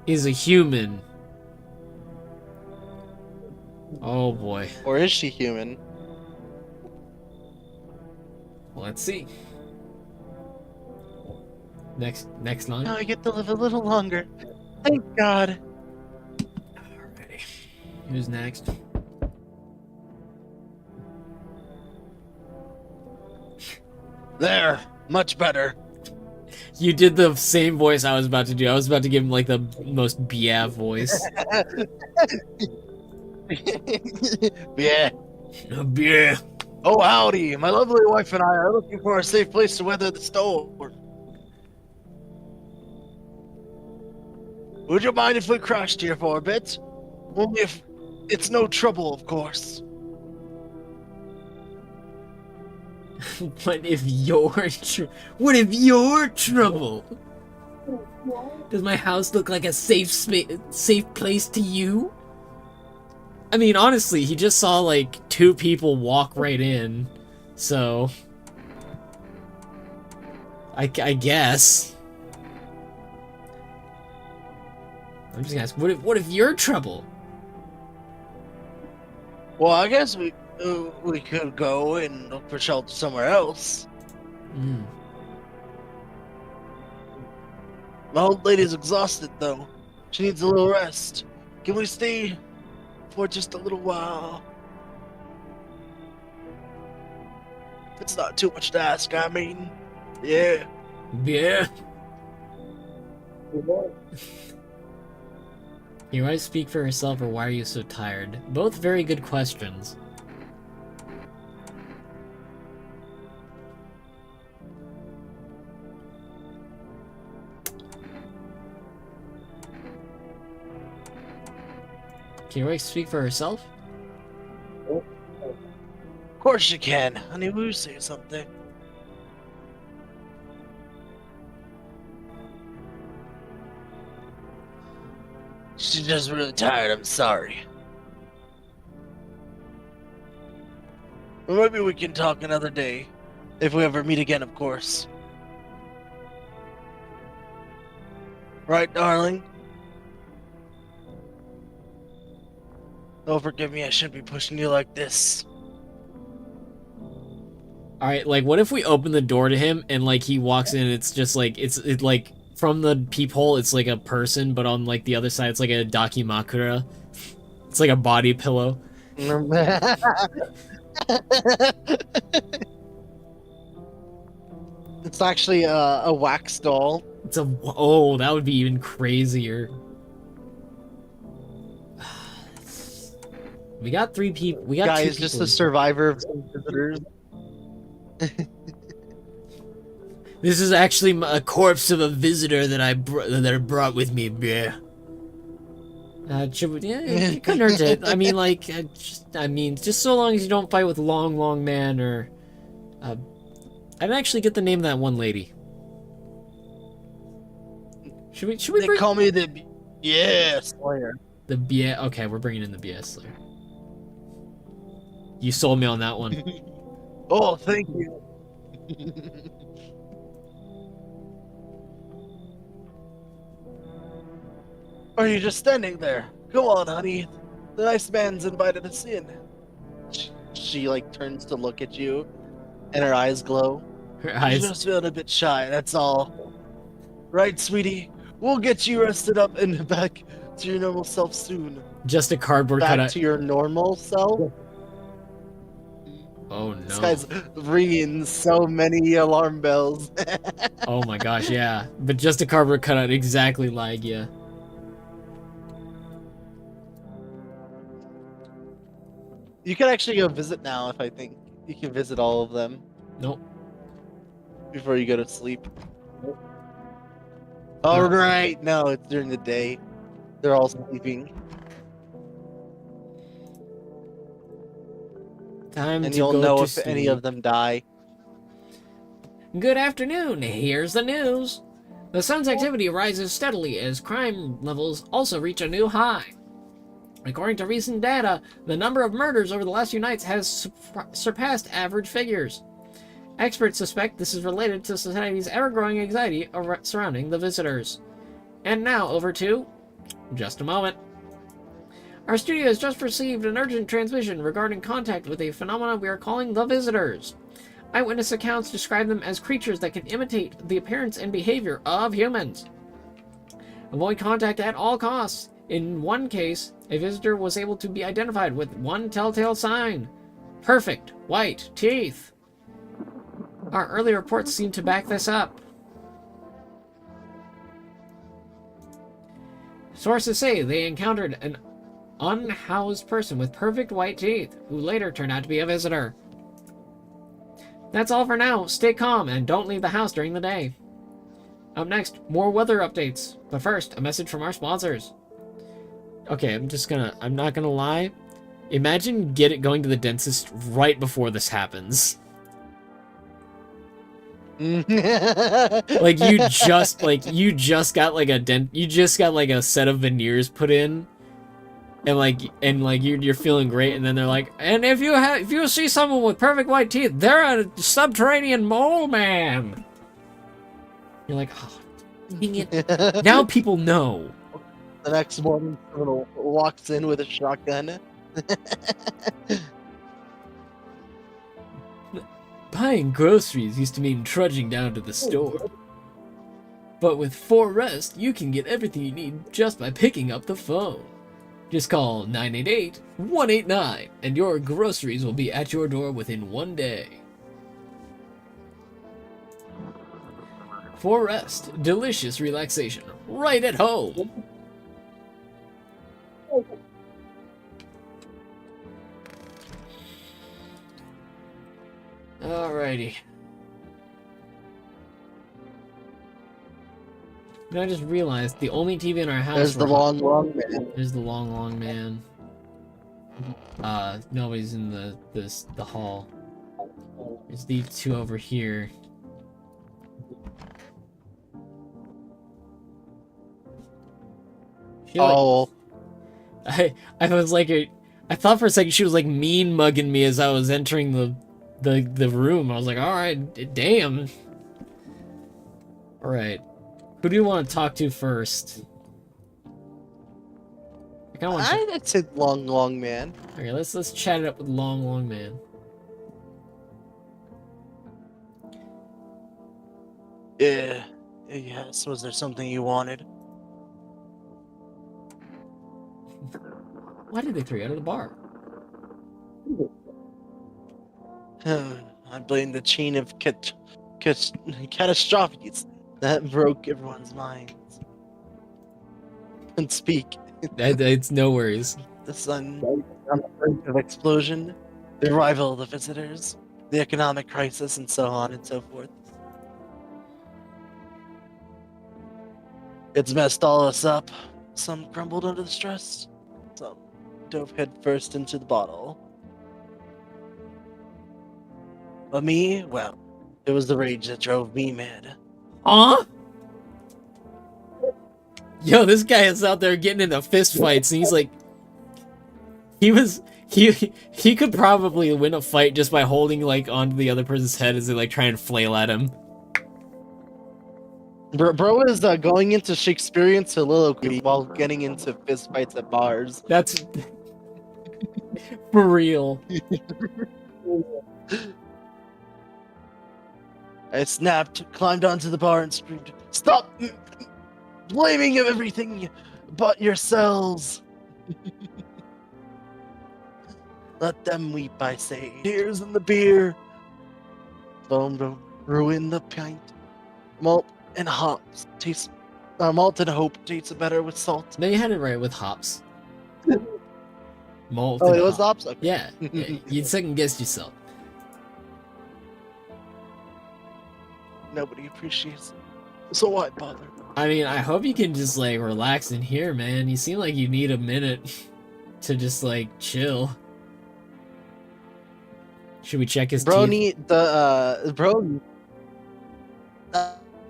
is a human. Oh boy. Or is she human? Let's see. Next line. Now I get to live a little longer. Thank God. Alrighty. Who's next? There. Much better. You did the same voice I was about to do. I was about to give him like the most Biav voice. Yeah. Yeah. Oh, howdy. My lovely wife and I are looking for a safe place to weather the storm. Would you mind if we crashed here for a bit? Only if it's no trouble, of course. What if you're trouble? Does my house look like a safe place to you? I mean, honestly, he just saw like 2 people walk right in, so I guess. I'm just gonna ask, what if you're trouble? Well, I guess we could go and look for shelter somewhere else. My old lady's exhausted, though. She needs a little rest. Can we stay for just a little while? It's not too much to ask, I mean. Yeah. Yeah. Your wife speak for herself, or why are you so tired? Both very good questions. Can your wife speak for herself? Of course you can. Honey, will you say something? She's just really tired, I'm sorry. Or maybe we can talk another day. If we ever meet again, of course. Right, darling? Oh, forgive me, I shouldn't be pushing you like this. Alright, like, what if we open the door to him, and, like, he walks in, and it's just, like, it's like, from the peephole, it's, like, a person, but on, like, the other side, it's, like, a dakimakura. It's, like, a body pillow. It's actually a wax doll. It's a... Oh, that would be even crazier. We got 3 people. We got Guy 2 is just people. a survivor of visitors. This is actually a corpse of a visitor that I brought with me. Yeah. Yeah, it couldn't hurt to. I mean, like, just so long as you don't fight with Long Man or. I didn't actually get the name of that one lady. Should we They bring... call me the Slayer. The BS? Okay, we're bringing in the BS Slayer. You sold me on that one. Oh, thank you. Are you just standing there? Go on, honey. The nice man's invited us in. She like turns to look at you, and her eyes glow. Her eyes. She's just feeling a bit shy. That's all. Right, sweetie. We'll get you rested up and back to your normal self soon. Just a cardboard Back cutout. to your normal self. Oh no. This guy's ringing so many alarm bells. Oh my gosh, yeah. But just a cardboard cutout exactly like you. You can actually go visit now if I think you can visit all of them. Nope. before you go to sleep. All right, no, it's during the day. They're all sleeping, Time and to you'll go know to if any sleep. of them die. Good afternoon. Here's the news. The sun's activity rises steadily as crime levels also reach a new high. According to recent data, the number of murders over the last few nights has surpassed average figures. Experts suspect this is related to society's ever-growing anxiety surrounding the visitors. And now, over to... just a moment. Our studio has just received an urgent transmission regarding contact with a phenomenon we are calling the visitors. Eyewitness accounts describe them as creatures that can imitate the appearance and behavior of humans. Avoid contact at all costs. In one case, a visitor was able to be identified with one telltale sign. Perfect white teeth. Our early reports seem to back this up. Sources say they encountered an unhoused person with perfect white teeth, who later turned out to be a visitor. That's all for now. Stay calm and don't leave the house during the day. Up next, more weather updates. But first, a message from our sponsors. Okay, I'm not gonna lie. Imagine going to the dentist right before this happens. Like you just got like a set of veneers put in, and you're feeling great, and then they're like, and if you see someone with perfect white teeth, they're a subterranean mole man. You're like, oh, dang it. Now people know. The next morning, someone walks in with a shotgun. Buying groceries used to mean trudging down to the store. But with Forest, you can get everything you need just by picking up the phone. Just call 988-189 and your groceries will be at your door within one day. Forest, delicious relaxation right at home. Alrighty. And I just realized the only TV in our house. There's the long man. There's the long man. Nobody's in the hall. There's these two over here. I was like, I thought for a second she was like mean mugging me as I was entering the room. I was like, all right, damn. All right, who do you want to talk to first? I'd say long man. Okay, let's chat it up with long man. Yeah. Yes. Was there something you wanted? Why did they throw you out of the bar? I blame the chain of catastrophes that broke everyone's minds. And speak. It's no worries. The sun on the brink of explosion, the arrival of the visitors, the economic crisis, and so on and so forth. It's messed all of us up. Some crumbled under the stress. Some dove headfirst into the bottle. But me, well, it was the rage that drove me mad. Huh? Yo, this guy is out there getting into fist fights, and he's like, he could probably win a fight just by holding like onto the other person's head as they like try and flail at him. Bro is going into Shakespearean soliloquy while getting into fist fights at bars. That's for real. I snapped, climbed onto the bar, and screamed, "Stop blaming everything but yourselves! Let them weep, I say. Tears in the beer. Don't ruin the pint. Malt and hops taste. Malt and hope tastes better with salt." No, you had it right with hops. Malt. Oh, and it was hops. hops? Okay. Yeah, you second guessed yourself. nobody appreciates it. So why bother? I mean, I hope you can just like relax in here, man. You seem like you need a minute to just like chill. Should we check his Bro, teeth? need the bro.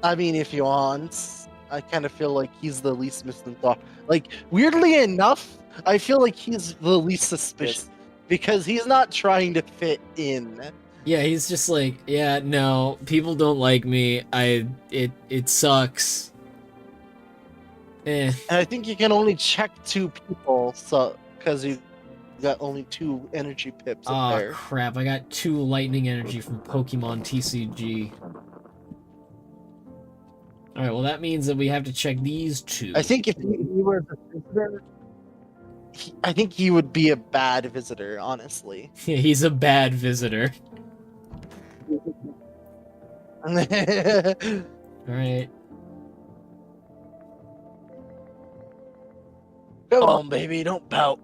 I mean, if you want, I kind of feel like he's the least misanthropic. Like, weirdly enough, I feel like he's the least suspicious because he's not trying to fit in. Yeah, he's just like, yeah, no, people don't like me. It sucks. Eh. And I think you can only check 2 people, so because you got only 2 energy pips up Aw, there. crap, I got 2 lightning energy from Pokemon TCG. Alright, well that means that we have to check these 2. I think if he were the visitor, I think he would be a bad visitor, honestly. Yeah, he's a bad visitor. Alright. Come on, baby, don't pout.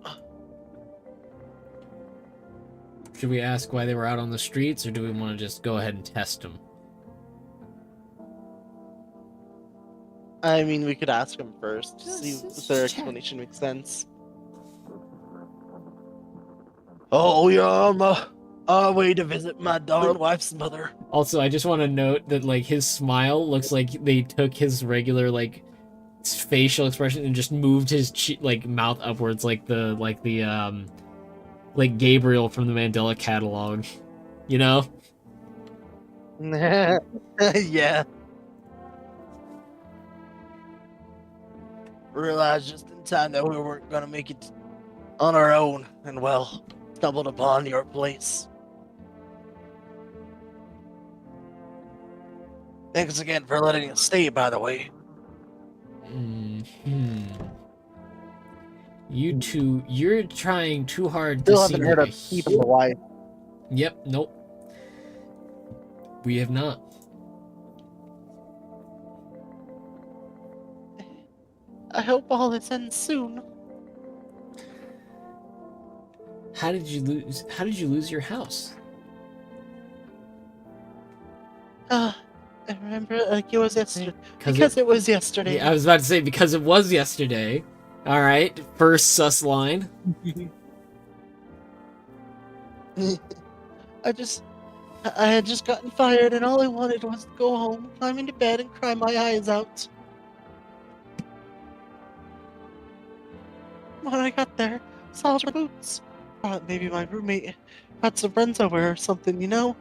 Should we ask why they were out on the streets, or do we want to just go ahead and test them? I mean, we could ask him first to see Let's if their check. explanation makes sense. Oh, yeah, I'm on our way to visit my darling wife's mother. Also, I just want to note that, like, his smile looks like they took his regular, like, facial expression and just moved his mouth upwards like Gabriel from the Mandela catalog. You know? Yeah. Realized just in time that we weren't gonna make it on our own, and well, stumbled upon your place. Thanks again for letting us stay, by the way. You two, you're trying too hard Still to haven't seem heard like of keeping the wife. Yep, nope. We have not. I hope all this ends soon. How did you lose your house? I remember it like it was yesterday. Because Because it was yesterday. Yeah, I was about to say because it was yesterday. All right, first sus line. I had just gotten fired, and all I wanted was to go home, climb into bed, and cry my eyes out. When I got there, saw her boots. Thought maybe my roommate had some friends over or something, you know?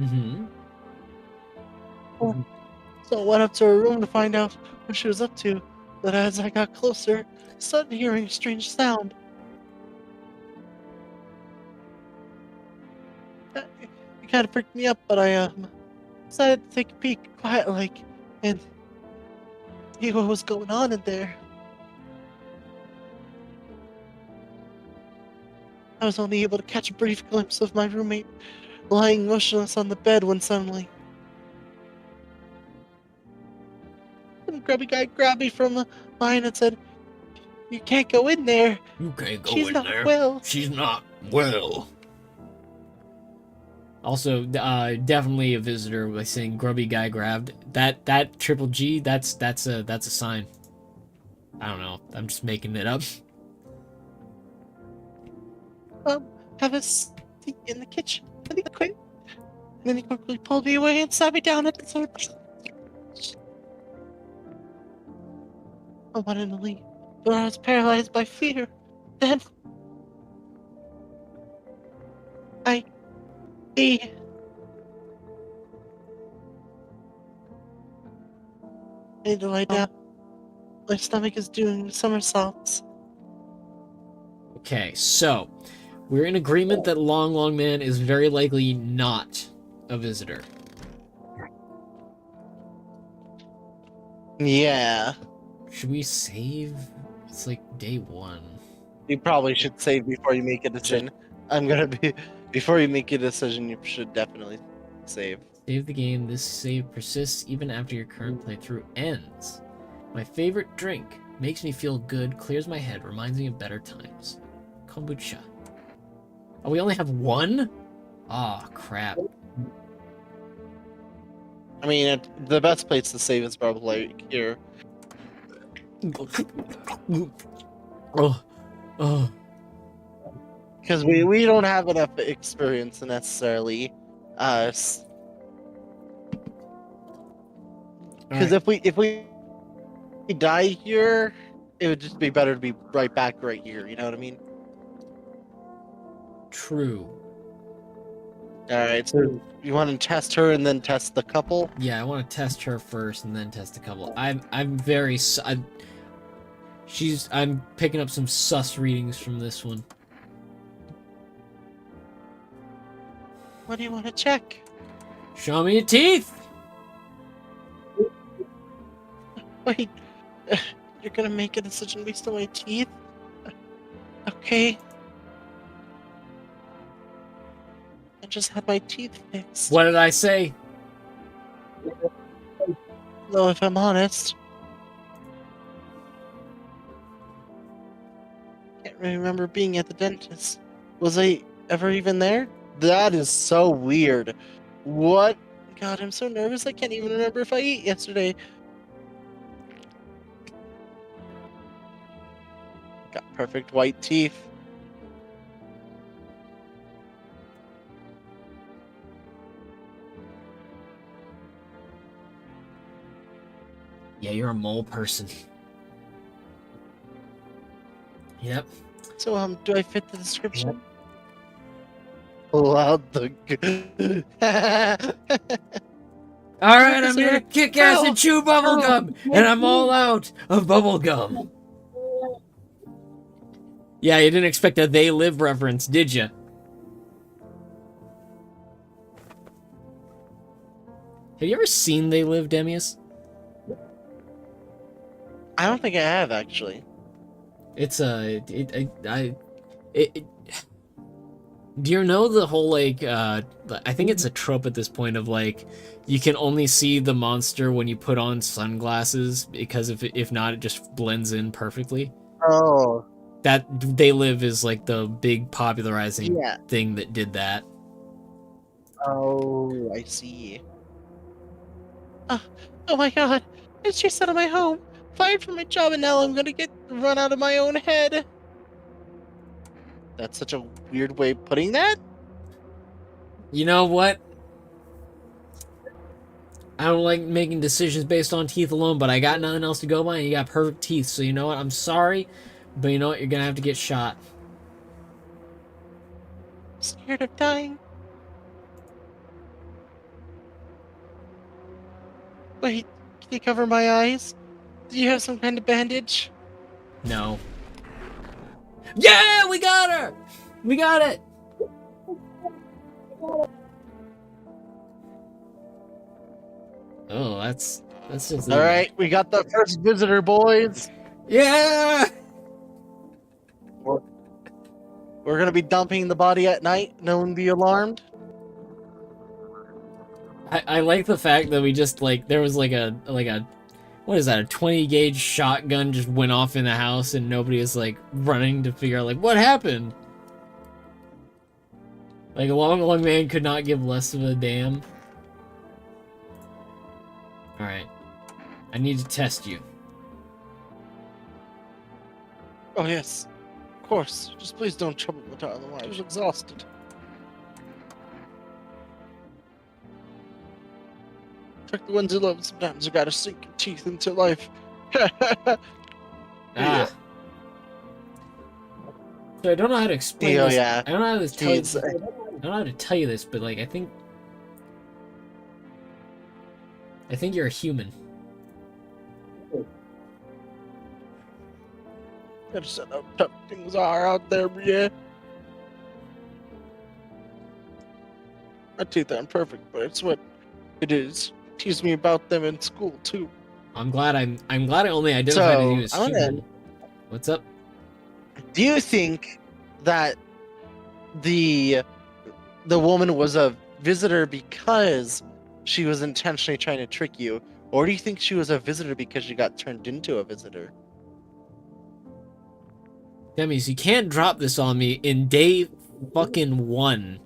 Mm-hmm. So I went up to her room to find out what she was up to. But as I got closer, I started hearing a strange sound. It kind of freaked me up, but I decided to take a peek, quiet like, and see what was going on in there. I was only able to catch a brief glimpse of my roommate lying motionless on the bed when suddenly some grubby guy grabbed me from behind and said, "You can't go in there. You can't go She's in not there. well." She's not well. Also, definitely a visitor by saying "grubby guy grabbed." That triple G. That's a sign. I don't know. I'm just making it up. Have a seat in the kitchen. And he quit. And then he quickly pulled me away and sat me down at the surface. I wanted to leave, but I was paralyzed by fear. Then I need to lie down. My stomach is doing somersaults. Okay, so we're in agreement that Long Man is very likely not a visitor. Yeah. Should we save? It's like day 1. You probably should save before you make a decision. Before you make a decision, you should definitely save. Save the game. This save persists even after your current playthrough ends. My favorite drink. Makes me feel good, clears my head, reminds me of better times. Kombucha. Oh, we only have 1? Ah, crap. I mean, the best place to save is probably here. Oh, oh. Because we don't have enough experience necessarily. Because Alright, if we die here, it would just be better to be right back right here. You know what I mean? true. All right. So you want to test her and then test the couple? Yeah, I want to test her first and then test a couple. I'm picking up some sus readings from this one. What do you want to check? Show me your teeth. Wait, you're gonna make a decision based on my teeth? Okay. I just had my teeth fixed. What did I say? Though, if I'm honest, I can't really remember being at the dentist. Was I ever even there? That is so weird. What? God, I'm so nervous. I can't even remember if I ate yesterday. Got perfect white teeth. Yeah, you're a mole person. Yep. So, do I fit the description? Pull out the. Alright, I'm here to kick ass and chew bubblegum, and I'm all out of bubblegum. Yeah, you didn't expect a They Live reference, did you? Have you ever seen They Live, Demius? I don't think I have actually. It's do you know the whole like I think it's a trope at this point of like you can only see the monster when you put on sunglasses because if not it just blends in perfectly. Oh. That They Live is like the big popularizing Yeah. thing that did that. Oh, I see. Oh my god! It's just out of my home. Fired from my job, and now I'm gonna get run out of my own head. That's such a weird way of putting that. You know what? I don't like making decisions based on teeth alone, but I got nothing else to go by, and you got perfect teeth. So you know what? I'm sorry, but you know what? You're gonna have to get shot. I'm scared of dying. Wait, can you cover my eyes? Do you have some kind of bandage? No. Yeah, we got her! We got it! Oh, that's just... All right, we got the first visitor, boys. Yeah! We're gonna be dumping the body at night. No one be alarmed. I like the fact that we just, like, there was like a, what is that, a 20 gauge shotgun just went off in the house and nobody is, like, running to figure out, like, what happened? Like, a long man could not give less of a damn. Alright. I need to test you. Oh yes, of course. Just please don't trouble me, darling. I was exhausted. Like the ones you love, sometimes you gotta sink your teeth into life. Ah. So I don't know how to explain this. Yeah. I don't know how to tell you. Jeez. I don't know how to tell you this, but like I think you're a human. Gotta set how tough things are out there, yeah. My teeth aren't perfect, but it's what it is. Tease me about them in school too. I'm glad I only identified So, you as I wanna- human. What's up? Do you think that the woman was a visitor because she was intentionally trying to trick you, or do you think she was a visitor because she got turned into a visitor? Demius, you can't drop this on me in day fucking 1.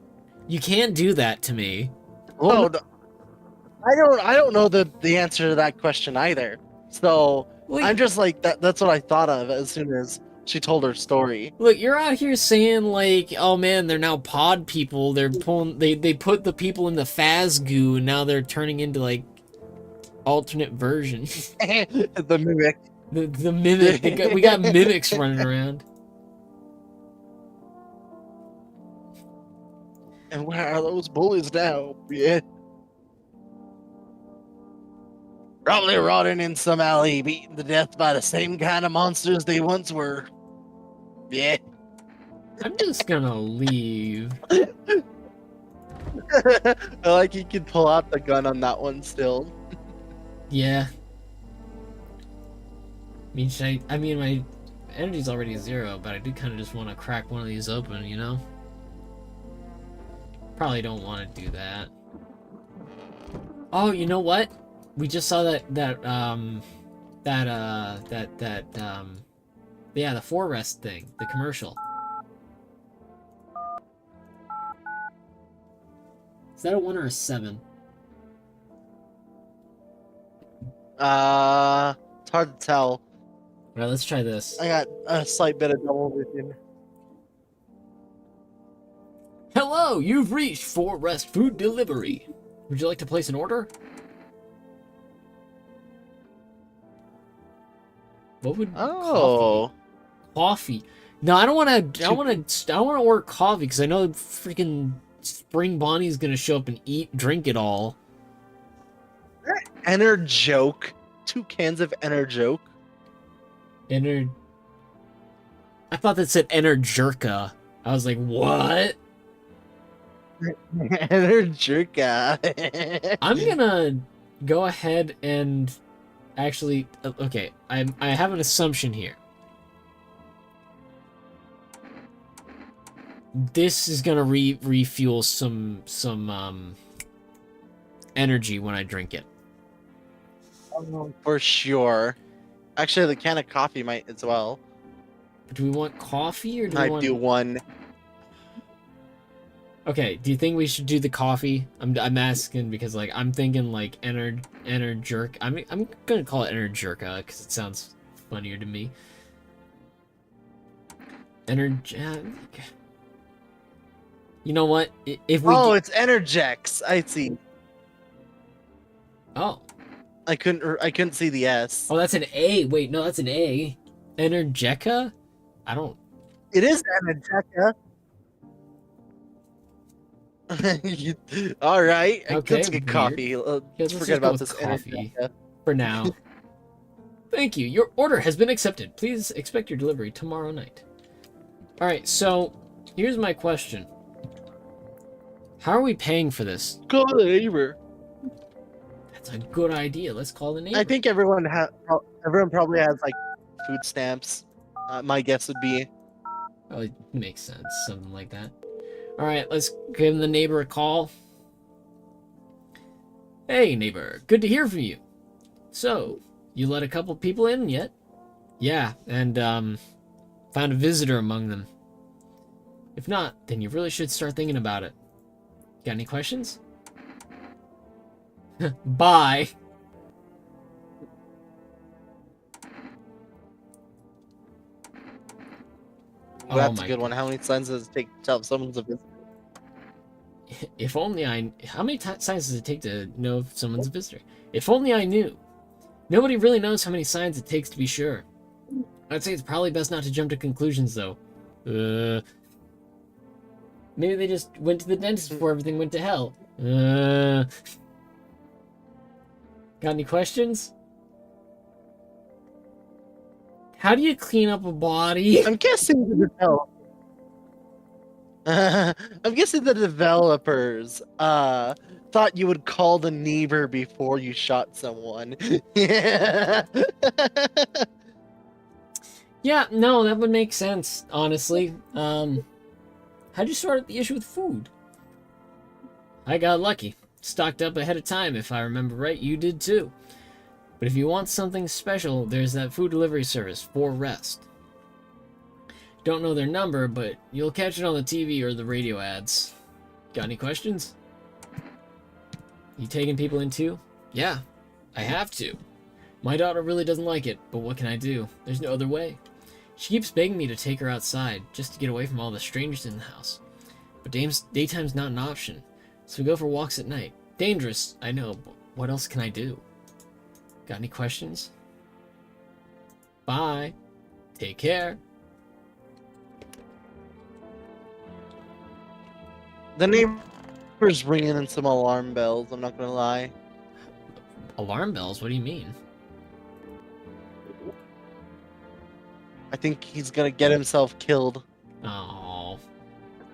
You can't do that to me. Oh, I don't know the answer to that question either. So Well, I'm just like that's what I thought of as soon as she told her story. look, you're out here saying like, oh man, they're now pod people. They're pulling, they put the people in the Faz goo, and now they're turning into like alternate versions. The mimic. The mimic, we got mimics running around. And where are those bullies now? Yeah. Probably rotting in some alley, beaten to death by the same kind of monsters they once were. Yeah. I'm just gonna leave. I like you could pull out the gun on that one still. Yeah. I mean, my energy's already 0, but I do kind of just want to crack one of these open, you know? Probably don't want to do that. Oh, you know what? We just saw yeah, the forest thing, the commercial. Is that a 1 or a 7? It's hard to tell. Alright, let's try this. I got a slight bit of double vision. Hello, you've reached Forest Food Delivery. Would you like to place an order? What would coffee? No, I don't want to. I want to order coffee because I know freaking Spring Bonnie's gonna show up and drink it all. Enerjoke. 2 cans of Enerjoke. I thought that said Enerjerka. I was like, what? Enerjerka. I'm gonna go ahead and actually. Okay, I have an assumption here. This is gonna refuel some energy when I drink it. For sure. Actually, the can of coffee might as well. Do we want coffee or do we I want... do one. Okay, do you think we should do the coffee? I'm asking because like I'm thinking like Enerjerk. I'm gonna call it Enerjerka because it sounds funnier to me. You know what? If we it's Energex. I see. Oh. I couldn't see the S. Oh, that's an A. Wait, no, that's an A. Energeca? I don't. It is Energeca. All right. Okay, Let's get coffee. Let's forget about this coffee Energeca. for now. Thank you. Your order has been accepted. Please expect your delivery tomorrow night. All right. So here's my question. How are we paying for this? Call the neighbor. That's a good idea. Let's call the neighbor. I think everyone probably has like food stamps. My guess would be. Oh, it makes sense. Something like that. All right, let's give the neighbor a call. Hey, neighbor. Good to hear from you. So, you let a couple people in yet? Yeah, and found a visitor among them. If not, then you really should start thinking about it. Got any questions? Bye. Well, that's a good one. How many signs does it take to tell if someone's a visitor? If only I... How many signs does it take to know if someone's a visitor? If only I knew. Nobody really knows how many signs it takes to be sure. I'd say it's probably best not to jump to conclusions, though. Maybe they just went to the dentist before everything went to hell. Got any questions? How do you clean up a body? I'm guessing the developers thought you would call the neighbor before you shot someone. Yeah. Yeah, no, that would make sense, honestly. How'd you sort out the issue with food? I got lucky. Stocked up ahead of time, if I remember right. You did too. But if you want something special, there's that food delivery service, For Rest. Don't know their number, but you'll catch it on the TV or the radio ads. Got any questions? You taking people in too? Yeah, I have to. My daughter really doesn't like it, but what can I do? There's no other way. She keeps begging me to take her outside, just to get away from all the strangers in the house. But daytime's not an option, so we go for walks at night. Dangerous, I know, but what else can I do? Got any questions? Bye. Take care. The neighbor's ringing in some alarm bells, I'm not gonna lie. Alarm bells? What do you mean? I think he's gonna get himself killed. Oh,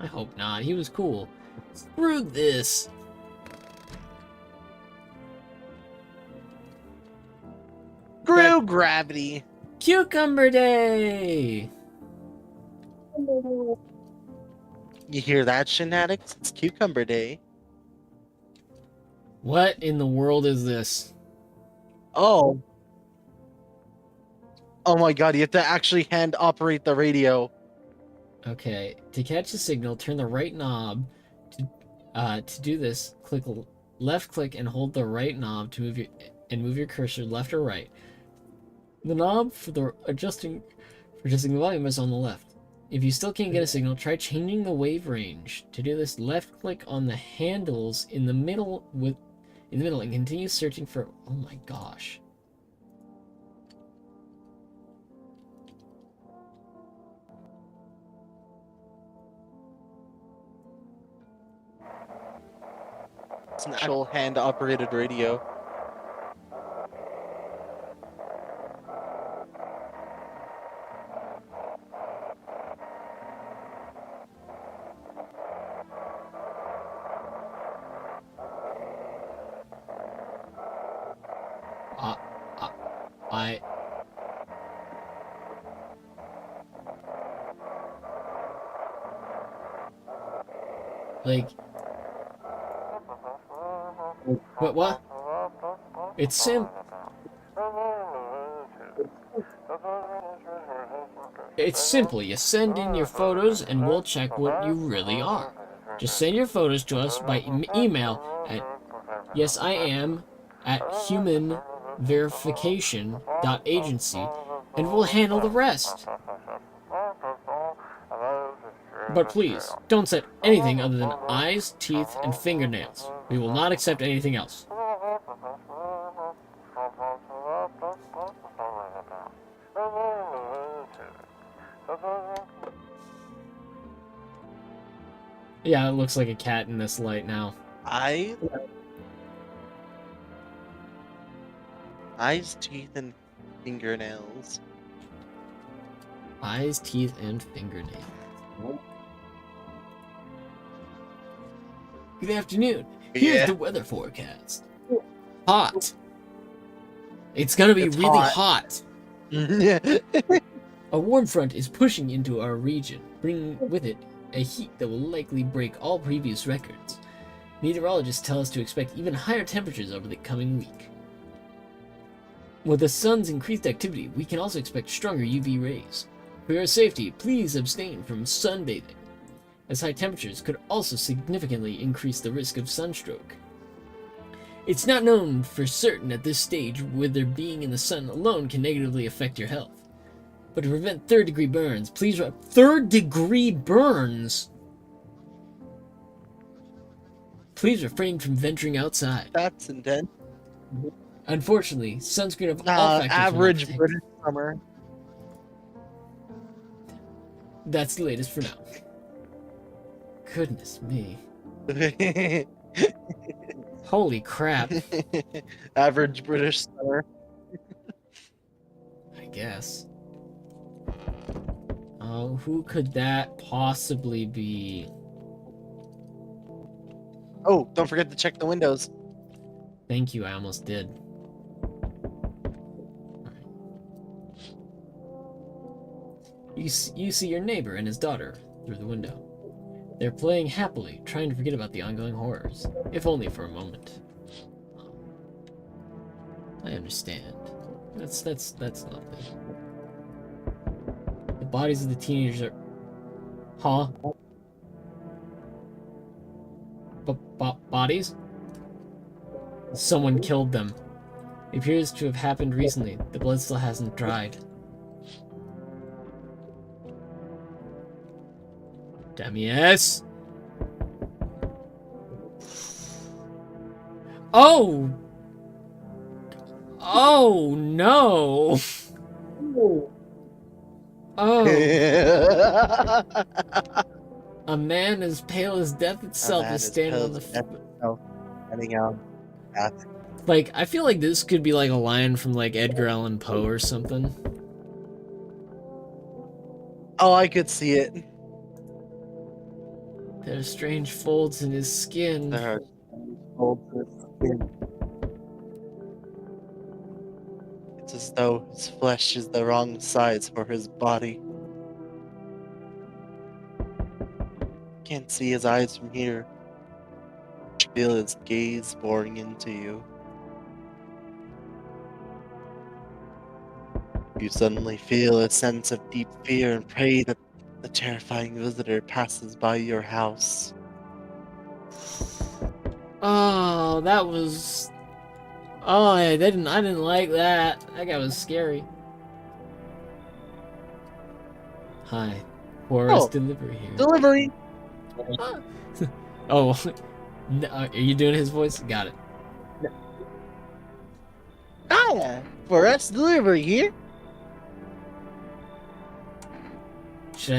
I hope not. He was cool. Screw this. Screw gravity. Cucumber Day! You hear that, Shin addicts? It's Cucumber Day. What in the world is this? Oh. Oh my god, you have to actually hand operate the radio. Okay, to catch the signal, turn the right knob. To do this, left click and hold the right knob to move your cursor left or right. The knob for adjusting the volume is on the left. If you still can't get a signal, try changing the wave range. To do this, left click on the handles in the middle and continue searching for. Oh my gosh. It's an actual hand-operated radio. Like, what? It's simple. You send in your photos and we'll check what you really are. Just send your photos to us by email at humanverification.agency and we'll handle the rest. But please, don't set anything other than eyes, teeth, and fingernails. We will not accept anything else. Yeah, it looks like a cat in this light now. Eyes, teeth, and fingernails. Eyes, teeth, and fingernails. Good afternoon. Here's the weather forecast. Hot. It's gonna be really hot. A warm front is pushing into our region, bringing with it a heat that will likely break all previous records. Meteorologists tell us to expect even higher temperatures over the coming week. With the sun's increased activity, we can also expect stronger UV rays. For your safety, please abstain from sunbathing, as high temperatures could also significantly increase the risk of sunstroke. It's not known for certain at this stage whether being in the sun alone can negatively affect your health. But to prevent third-degree burns, please third-degree burns? Please refrain from venturing outside. That's intense. Unfortunately, sunscreen of all factors average British summer. That's the latest for now. Goodness me. Holy crap. Average British summer. I guess. Oh, who could that possibly be? Oh, don't forget to check the windows. Thank you, I almost did. You see your neighbor and his daughter through the window. They're playing happily, trying to forget about the ongoing horrors, if only for a moment. I understand. That's nothing. The bodies of the teenagers are... Huh? Bodies? Someone killed them. It appears to have happened recently. The blood still hasn't dried. Demius! Oh! Oh no! Oh! A man as pale as death itself is standing on the Heading out. Like, I feel like this could be like a line from like Edgar Allan Poe or something. Oh, I could see it. There are strange folds in his skin. There are folds in his skin. It's as though his flesh is the wrong size for his body. Can't see his eyes from here. Feel his gaze boring into you. You suddenly feel a sense of deep fear and pray that the terrifying visitor passes by your house. Oh, that was... Oh, I didn't like that. That guy was scary. Hi. Forest delivery here. Delivery! Oh, no, are you doing his voice? Got it. Hiya! Forest delivery here. Should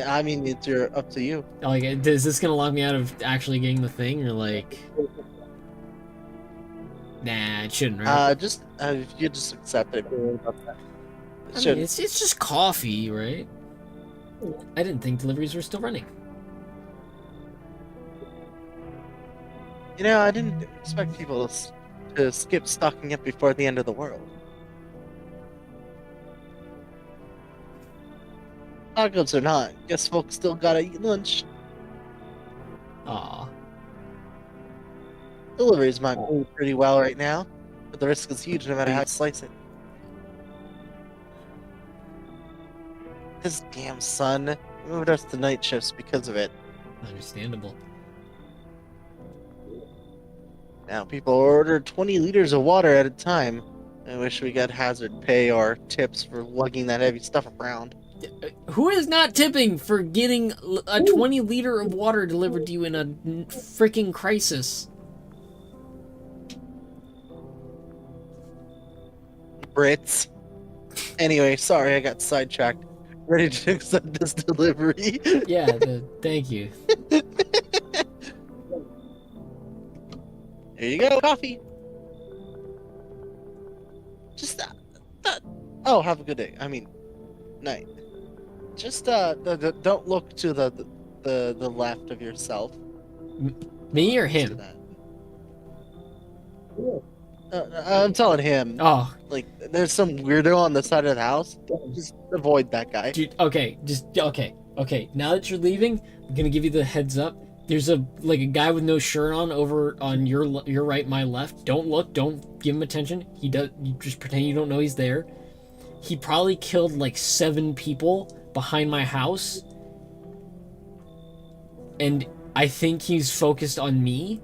I mean, it's up to you. like, is this gonna lock me out of actually getting the thing, or like... Nah, it shouldn't, right? You just accept it. I mean, it's just coffee, right? I didn't think deliveries were still running. You know, I didn't expect people to skip stocking up before the end of the world. Tacos or not, guess folks still gotta eat lunch. Aw. Deliveries might move pretty well right now, but the risk is huge no matter how you slice it. His damn son moved us to night shifts because of it. Understandable. Now people order 20 liters of water at a time. I wish we got hazard pay or tips for lugging that heavy stuff around. Who is not tipping for getting a 20 liter of water delivered to you in a freaking crisis? Brits. Anyway, sorry I got sidetracked. Ready to accept this delivery? Yeah, thank you. Here you go, coffee. Just oh, have a good day. I mean, night. Just don't look to the left of yourself. Me or him? I'm telling him. Oh, Like, there's some weirdo on the side of the house. Just avoid that guy. dude. Okay, okay. Now that you're leaving, I'm gonna give you the heads up. There's a guy with no shirt on over on your right, my left. Don't look. Don't give him attention. You just pretend you don't know he's there. He probably killed like 7 people behind my house, and I think he's focused on me.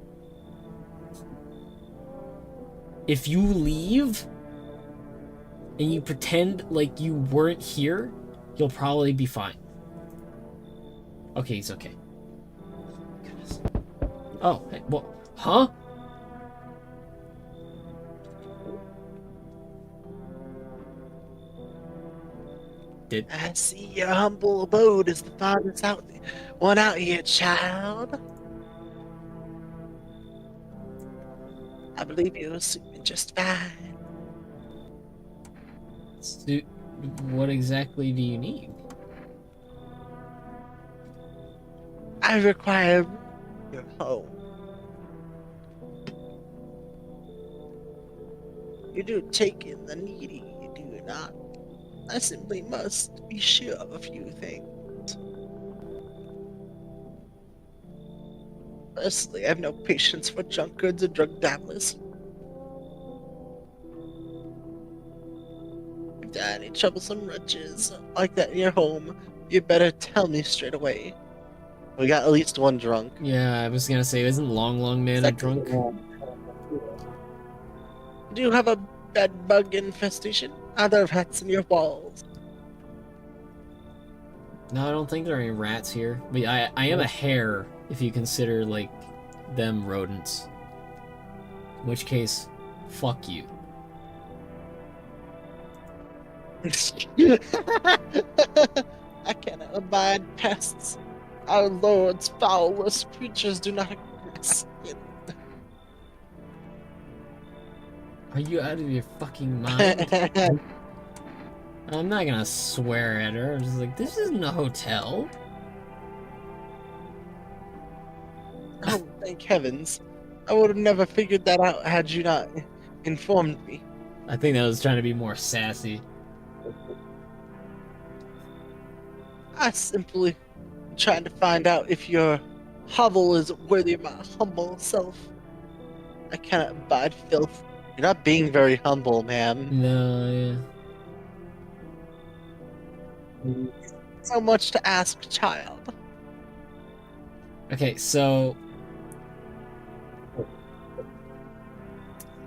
If you leave and you pretend like you weren't here, you'll probably be fine. Okay, he's okay. Goodness. Oh, hey, what? Huh? I see your humble abode is the farthest one out here, child. I believe you'll suit me just fine. What exactly do you need? I require your home. You do take in the needy, you do not. I simply must be sure of a few things. Firstly, I have no patience for drunkards or drug dabblers. If there are any troublesome wretches like that in your home, you better tell me straight away. We got at least one drunk. Yeah, I was gonna say, isn't Long Man a drunk? Do you have a bed bug infestation? Are there rats in your walls? No, I don't think there are any rats here. But I am a hare, if you consider, like, them rodents. In which case, fuck you. I cannot abide pests. Our Lord's foulest creatures do not exist. Are you out of your fucking mind? I'm not gonna swear at her. I'm just like, this isn't a hotel. Oh, thank heavens. I would have never figured that out had you not informed me. I think that was trying to be more sassy. I simply trying to find out if your hovel is worthy of my humble self. I cannot abide filth. You're not being very humble, ma'am. No, yeah. So much to ask, child. Okay, so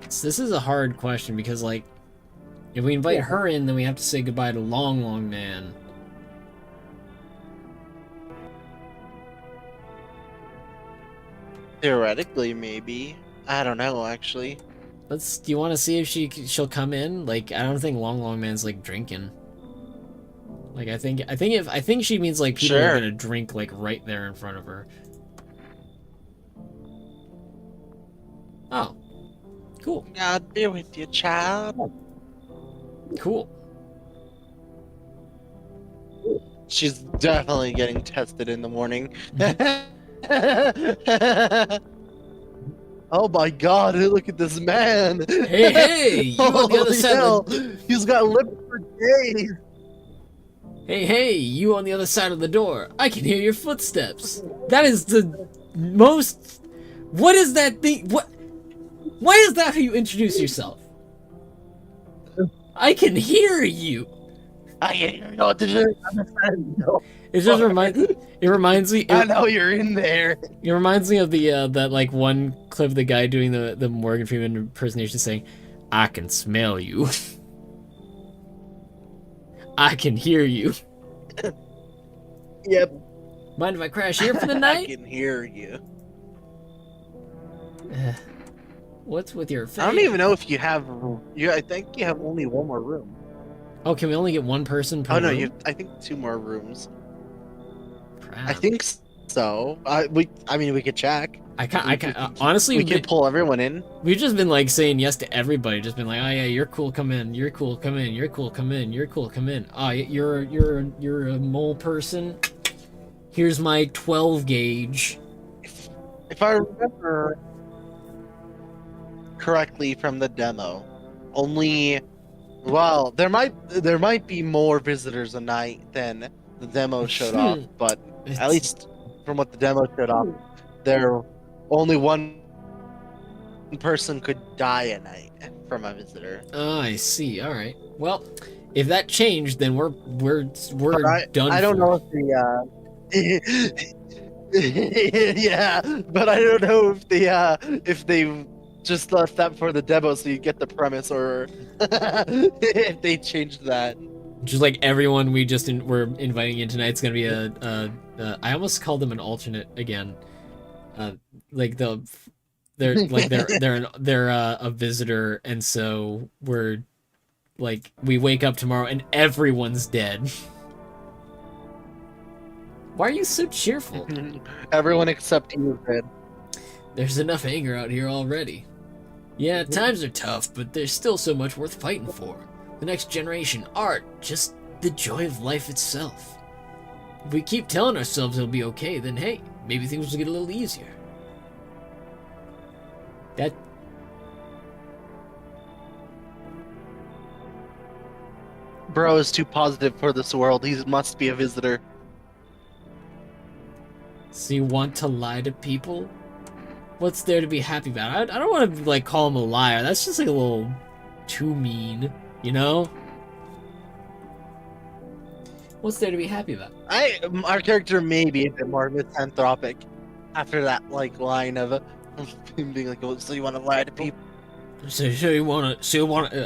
this is a hard question because, like, if we invite her in, then we have to say goodbye to Long Man. Theoretically, maybe. I don't know, actually. Do you want to see if she'll come in? Like, I don't think Long Man's like drinking. Like, I think she means like people are gonna drink like right there in front of her. Oh, cool. God be with you, child. Cool. She's definitely getting tested in the morning. Oh my god, look at this man! Hey, you on the other side of the... He's got lips for days! Hey, you on the other side of the door. I can hear your footsteps. That is the most... What is that thing? What? Why is that how you introduce yourself? I can hear you. I can hear you on the other side of the door. It just reminds me. I know you're in there. It reminds me of the that like one clip of the guy doing the Morgan Freeman impersonation saying, "I can smell you. I can hear you." Yep. Mind if I crash here for the night? I can hear you. What's with your face? I don't even know if you have. I think you have only one more room. Oh, can we only get one person per room? Oh no, I think 2 more rooms. Crap. I think so. I mean, we could check. Honestly, we can pull everyone in. We've just been like saying yes to everybody. Just been like, oh yeah, you're cool, come in. You're cool, come in. You're cool, come in. You're cool, come in. Oh, you're a mole person. Here's my 12 gauge. If I remember correctly from the demo, only. Well, there might be more visitors a night than the demo showed off, but at least from what the demo showed off, there only one person could die a night from a visitor. Oh, I see. All right. Well, if that changed, then we're done. I don't know if yeah, but I don't know if they just left that for the demo so you get the premise, or if they changed that. Just like everyone we're inviting in tonight's gonna be I almost called them an alternate again. Like they're a visitor, and so we're like we wake up tomorrow and everyone's dead. Why are you so cheerful? Everyone except you, dead. There's enough anger out here already. Yeah, times are tough, but there's still so much worth fighting for. The next generation, art, just the joy of life itself. If we keep telling ourselves it'll be okay, then hey, maybe things will get a little easier. That... Bro is too positive for this world. He must be a visitor. So you want to lie to people? What's there to be happy about? I don't want to like call him a liar. That's just like a little too mean, you know? What's there to be happy about? Our character may be a bit more misanthropic after that line of him being like, "Oh, so you want to lie to people?" So you wanna?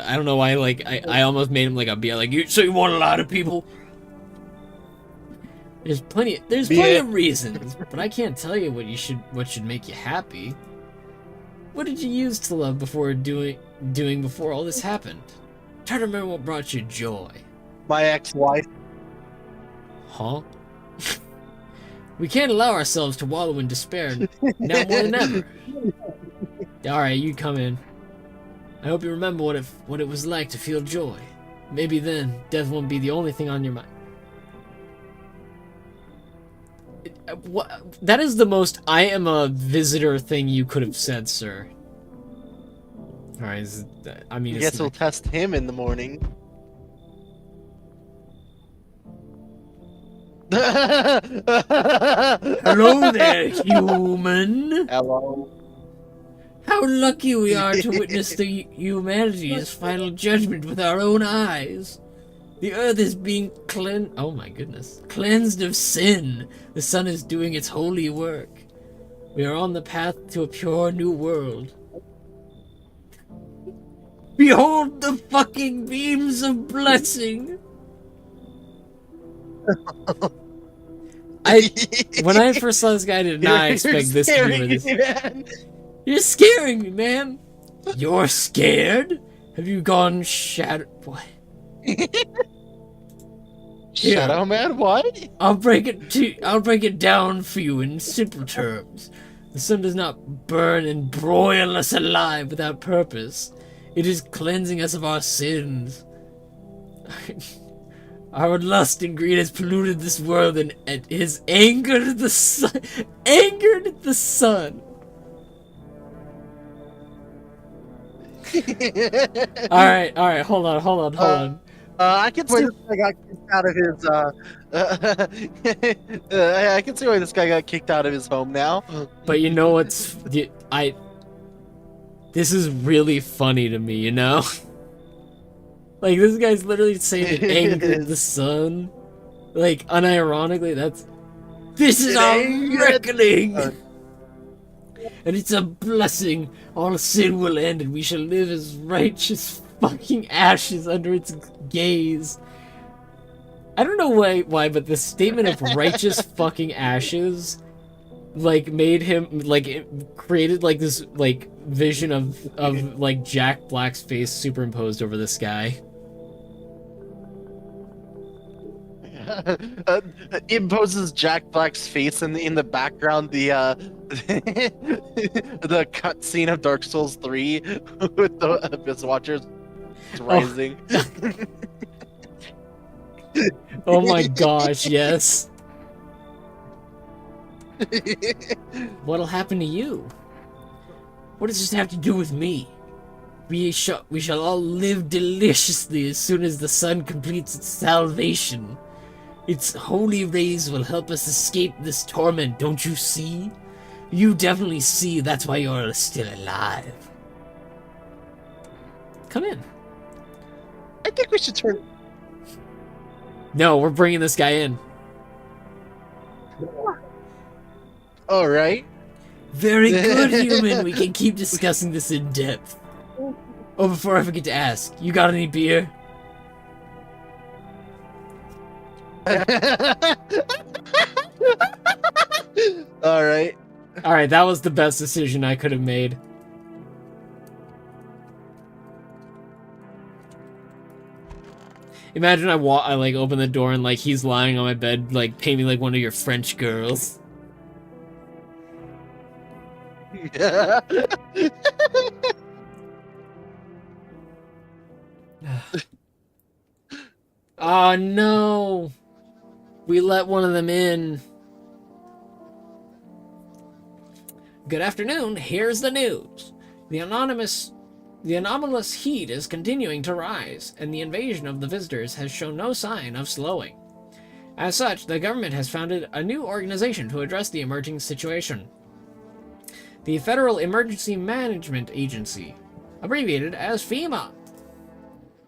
I don't know why. I almost made him like a be like you. So you want to lie to people? There's plenty of reasons, but I can't tell you what should make you happy. What did you use to love before doing before all this happened? Try to remember what brought you joy. My ex-wife. Huh? We can't allow ourselves to wallow in despair now more than ever. Alright, you come in. I hope you remember what it was like to feel joy. Maybe then, death won't be the only thing on your mind. That is the most I am a visitor thing you could have said, sir. Alright, I mean... I guess we'll test him in the morning. Hello there, human! Hello. How lucky we are to witness the humanity's final judgment with our own eyes. The earth is being cleansed. Oh my goodness. Cleansed of sin. The sun is doing its holy work. We are on the path to a pure new world. Behold the fucking beams of blessing. When I first saw this guy, I did not expect this to be this. Man. You're scaring me, man. You're scared? Have you gone shadow? What? Shadow Man, what? I'll break it down for you in simple terms. The sun does not burn and broil us alive without purpose. It is cleansing us of our sins. Our lust and greed has polluted this world and it has angered the sun. Angered the sun. Alright, hold on. I can see this guy got kicked out of his. I can see why this guy got kicked out of his home now. But you know what's this is really funny to me, you know? Like, this guy's literally saying it angered the sun. Like, unironically, this is our reckoning! And it's a blessing. All sin will end and we shall live as righteous fucking ashes under its gaze. I don't know why, but the statement of righteous fucking ashes, like, made him, like, it created, like, this, like, vision of like, Jack Black's face superimposed over this guy. Imposes Jack Black's face in the background, the the cutscene of Dark Souls 3 with the Abyss Watchers rising. Oh my gosh, yes. What'll happen to you? What does this have to do with me? We shall all live deliciously as soon as the sun completes its salvation. Its holy rays will help us escape this torment, don't you see? You definitely see, that's why you're still alive. Come in. I think we should turn... No, we're bringing this guy in. Alright. Very good, human. We can keep discussing this in depth. Oh, before I forget to ask, you got any beer? Alright. Alright, that was the best decision I could have made. Imagine I like open the door and like he's lying on my bed, like paint me like one of your French girls. Oh no! We let one of them in. Good afternoon, here's the news. The anomalous heat is continuing to rise, and the invasion of the visitors has shown no sign of slowing. As such, the government has founded a new organization to address the emerging situation. The Federal Emergency Management Agency, abbreviated as FEMA.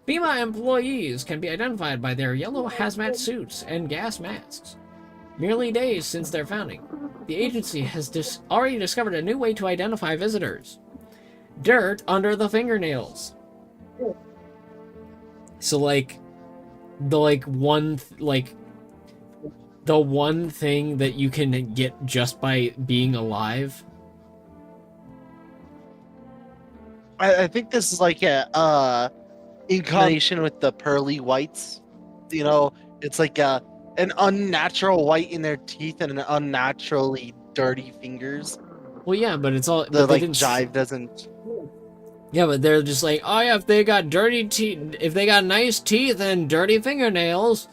FEMA employees can be identified by their yellow hazmat suits and gas masks. Merely days since their founding, the agency has already discovered a new way to identify visitors. Dirt under the fingernails. So, like, the one thing that you can get just by being alive. I think this is like a in combination with the pearly whites. You know, it's like an unnatural white in their teeth and an unnaturally dirty fingers. Well, yeah, but it's all The but they like didn't jive doesn't. Yeah, but they're just like, oh yeah, if they got dirty teeth, if they got nice teeth and dirty fingernails,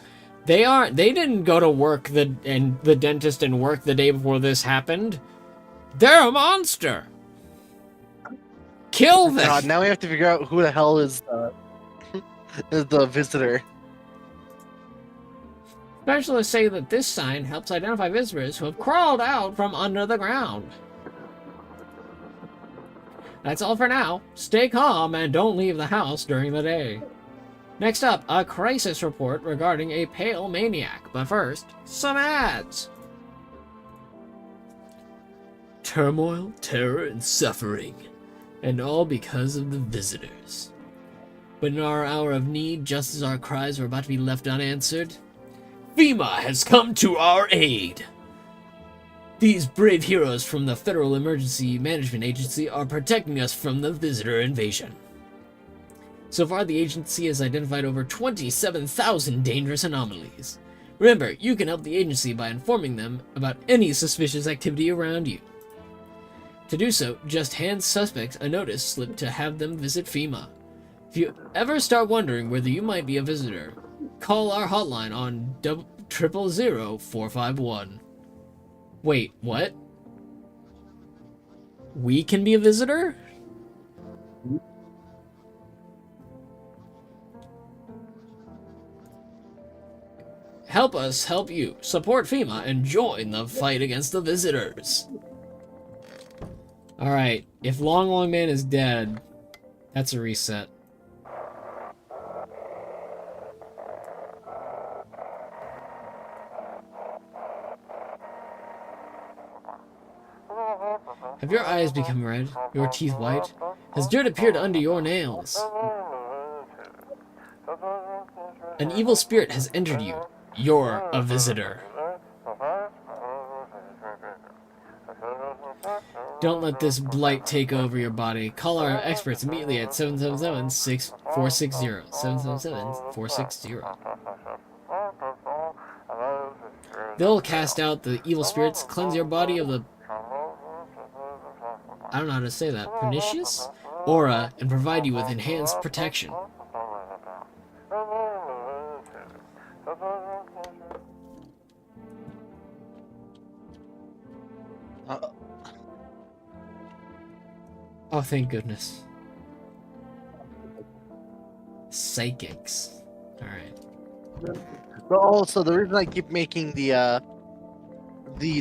they didn't go to work the dentist and work the day before this happened. They're a monster. Kill them. God, now we have to figure out who the hell is the visitor. Specialists say that this sign helps identify visitors who have crawled out from under the ground. That's all for now. Stay calm and don't leave the house during the day. Next up, a crisis report regarding a pale maniac. But first, some ads. Turmoil, terror, and suffering. And all because of the visitors. But in our hour of need, just as our cries were about to be left unanswered, FEMA has come to our aid. These brave heroes from the Federal Emergency Management Agency are protecting us from the visitor invasion. So far, the agency has identified over 27,000 dangerous anomalies. Remember, you can help the agency by informing them about any suspicious activity around you. To do so, just hand suspects a notice slip to have them visit FEMA. If you ever start wondering whether you might be a visitor, call our hotline on 000-451. Wait, what? We can be a visitor? Help us help you. Support FEMA and join the fight against the visitors. Alright, if Long Long Man is dead, that's a reset. Have your eyes become red? Your teeth white? Has dirt appeared under your nails? An evil spirit has entered you. You're a visitor. Don't let this blight take over your body. Call our experts immediately at 777-460. 777-460. They'll cast out the evil spirits, cleanse your body of the... I don't know how to say that. Pernicious? Aura, and provide you with enhanced protection. Oh, thank goodness. Psychics. Alright. But also, the reason I keep making the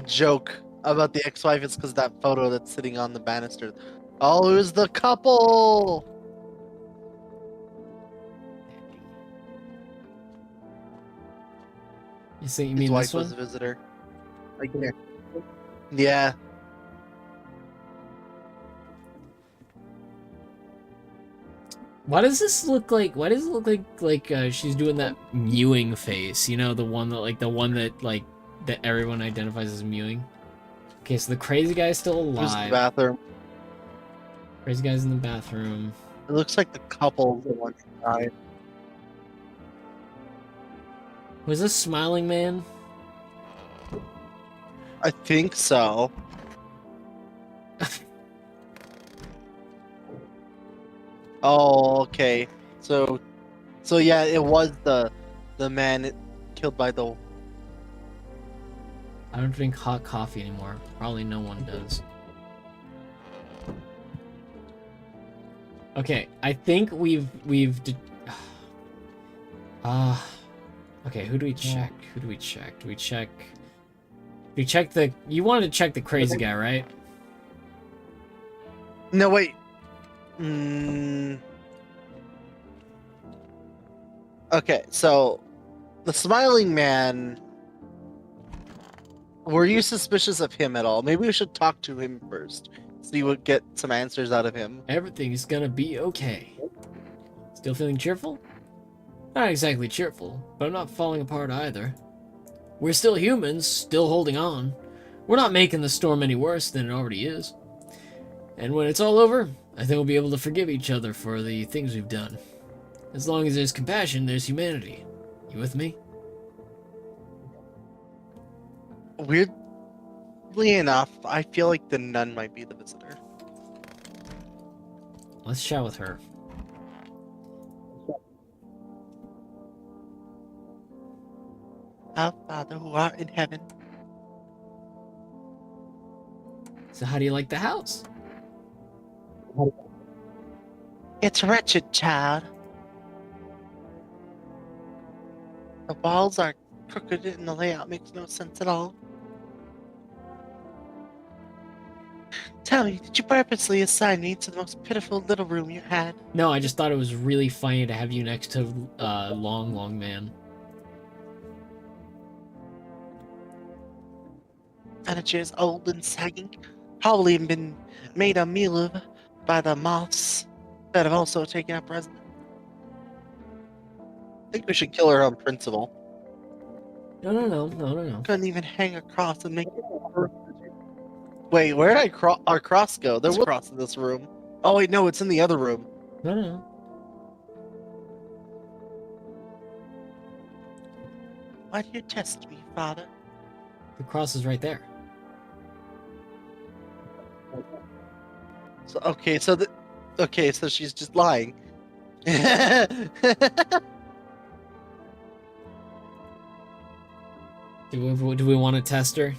joke about the ex-wife is because that photo that's sitting on the banister. Oh, it was the couple! You think you His mean wife this one? was a visitor. Like, yeah. Why does this look like? Why does it look like she's doing that mewing face? You know, the one that everyone identifies as mewing. Okay, so the crazy guy's still Who's in the alive. bathroom? Crazy guy's in the bathroom. It looks like the couple the one who died. Was this smiling man? I think so. Oh, okay. So yeah, it was the man killed by the... I don't drink hot coffee anymore. Probably no one does. Okay, I think we've okay, who do we check? Who do we check? Do we check the... You wanted to check the crazy guy, right? No, wait. Okay, so the smiling man. Were you suspicious of him at all? Maybe we should talk to him first. See what get some answers out of him. Everything's gonna be okay. Still feeling cheerful? Not exactly cheerful, but I'm not falling apart either. We're still humans, still holding on. We're not making the storm any worse than it already is. And when it's all over, I think we'll be able to forgive each other for the things we've done. As long as there's compassion, there's humanity. You with me? Weirdly enough, I feel like the nun might be the visitor. Let's chat with her. Our Father who art in heaven. So how do you like the house? It's wretched, child. The walls are crooked and the layout makes no sense at all. Tell me, did you purposely assign me to the most pitiful little room you had? No, I just thought it was really funny to have you next to Long Man. Furniture is old and sagging, probably been made a meal of by the moths that have also taken up residence. I think we should kill her on principle. No. Couldn't even hang a cross and make it work. Wait, where did our cross go? There was a cross in this room. Oh wait, no, it's in the other room. No. Why do you test me, Father? The cross is right there. So so she's just lying. Do we want to test her?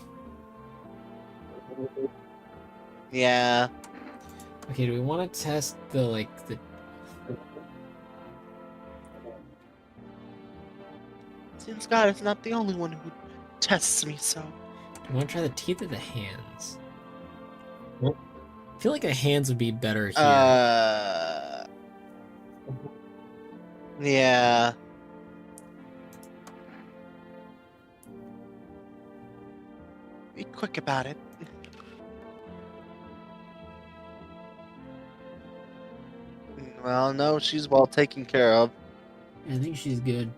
Yeah. Okay, do we want to test the Seems God is not the only one who tests me so. Do we want to try the teeth or the hands? I feel like the hands would be better here. Yeah. Be quick about it. Well, no, she's well taken care of. I think she's good.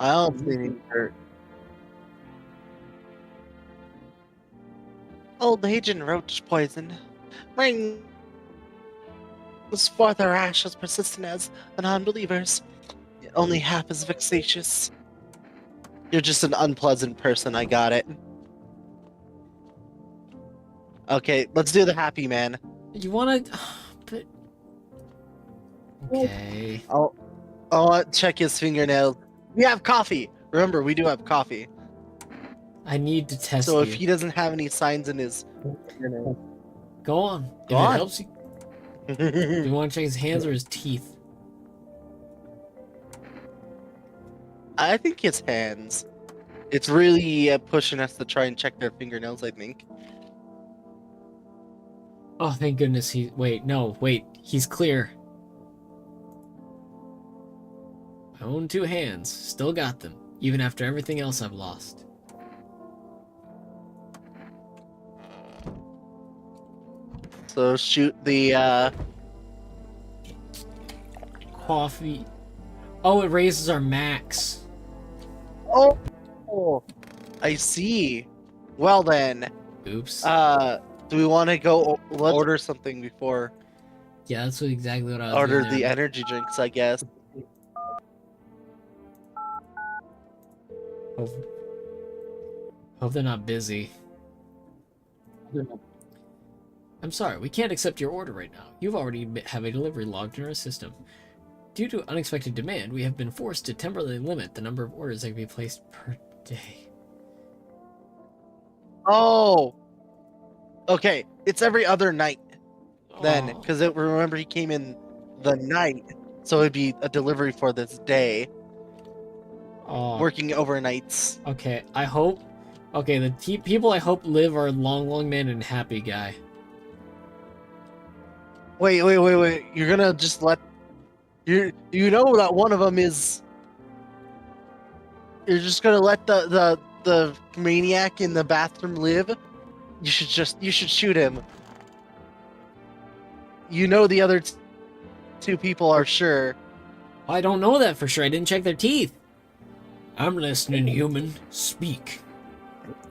I don't see any hurt. Old Legion roach poison. Brings forth a rash as persistent as the non-believers. Only half as vexatious. You're just an unpleasant person, I got it. Okay, let's do the happy man. You want to... But... Okay. I'll check his fingernails. We have coffee! Remember, we do have coffee. I need to test So you. if he doesn't have any signs in his fingernails... Go on. Go if on. it helps you... Do you want to check his hands or his teeth? I think his hands. It's really pushing us to try and check their fingernails, I think. Oh, thank goodness Wait, he's clear. My own two hands. Still got them. Even after everything else I've lost. So shoot the, Coffee. Oh, it raises our max. Oh! I see. Well then, Oops. do we want to go let's order something before Yeah, that's exactly what I was order gonna the do. energy drinks, I guess. Hope they're not busy. I'm sorry, we can't accept your order right now. You've already have a delivery logged in our system. Due to unexpected demand, we have been forced to temporarily limit the number of orders that can be placed per day. Oh! Okay, it's every other night then, Oh. because remember he came in the night, so it'd be a delivery for this day. Oh. Working overnights. Okay, I hope... Okay, the people I hope live are Long Man and Happy Guy. Wait. You're gonna just let You know that one of them is. You're just gonna let the maniac in the bathroom live? You should shoot him. You know the other two people are sure. I don't know that for sure. I didn't check their teeth. I'm listening, human. Speak.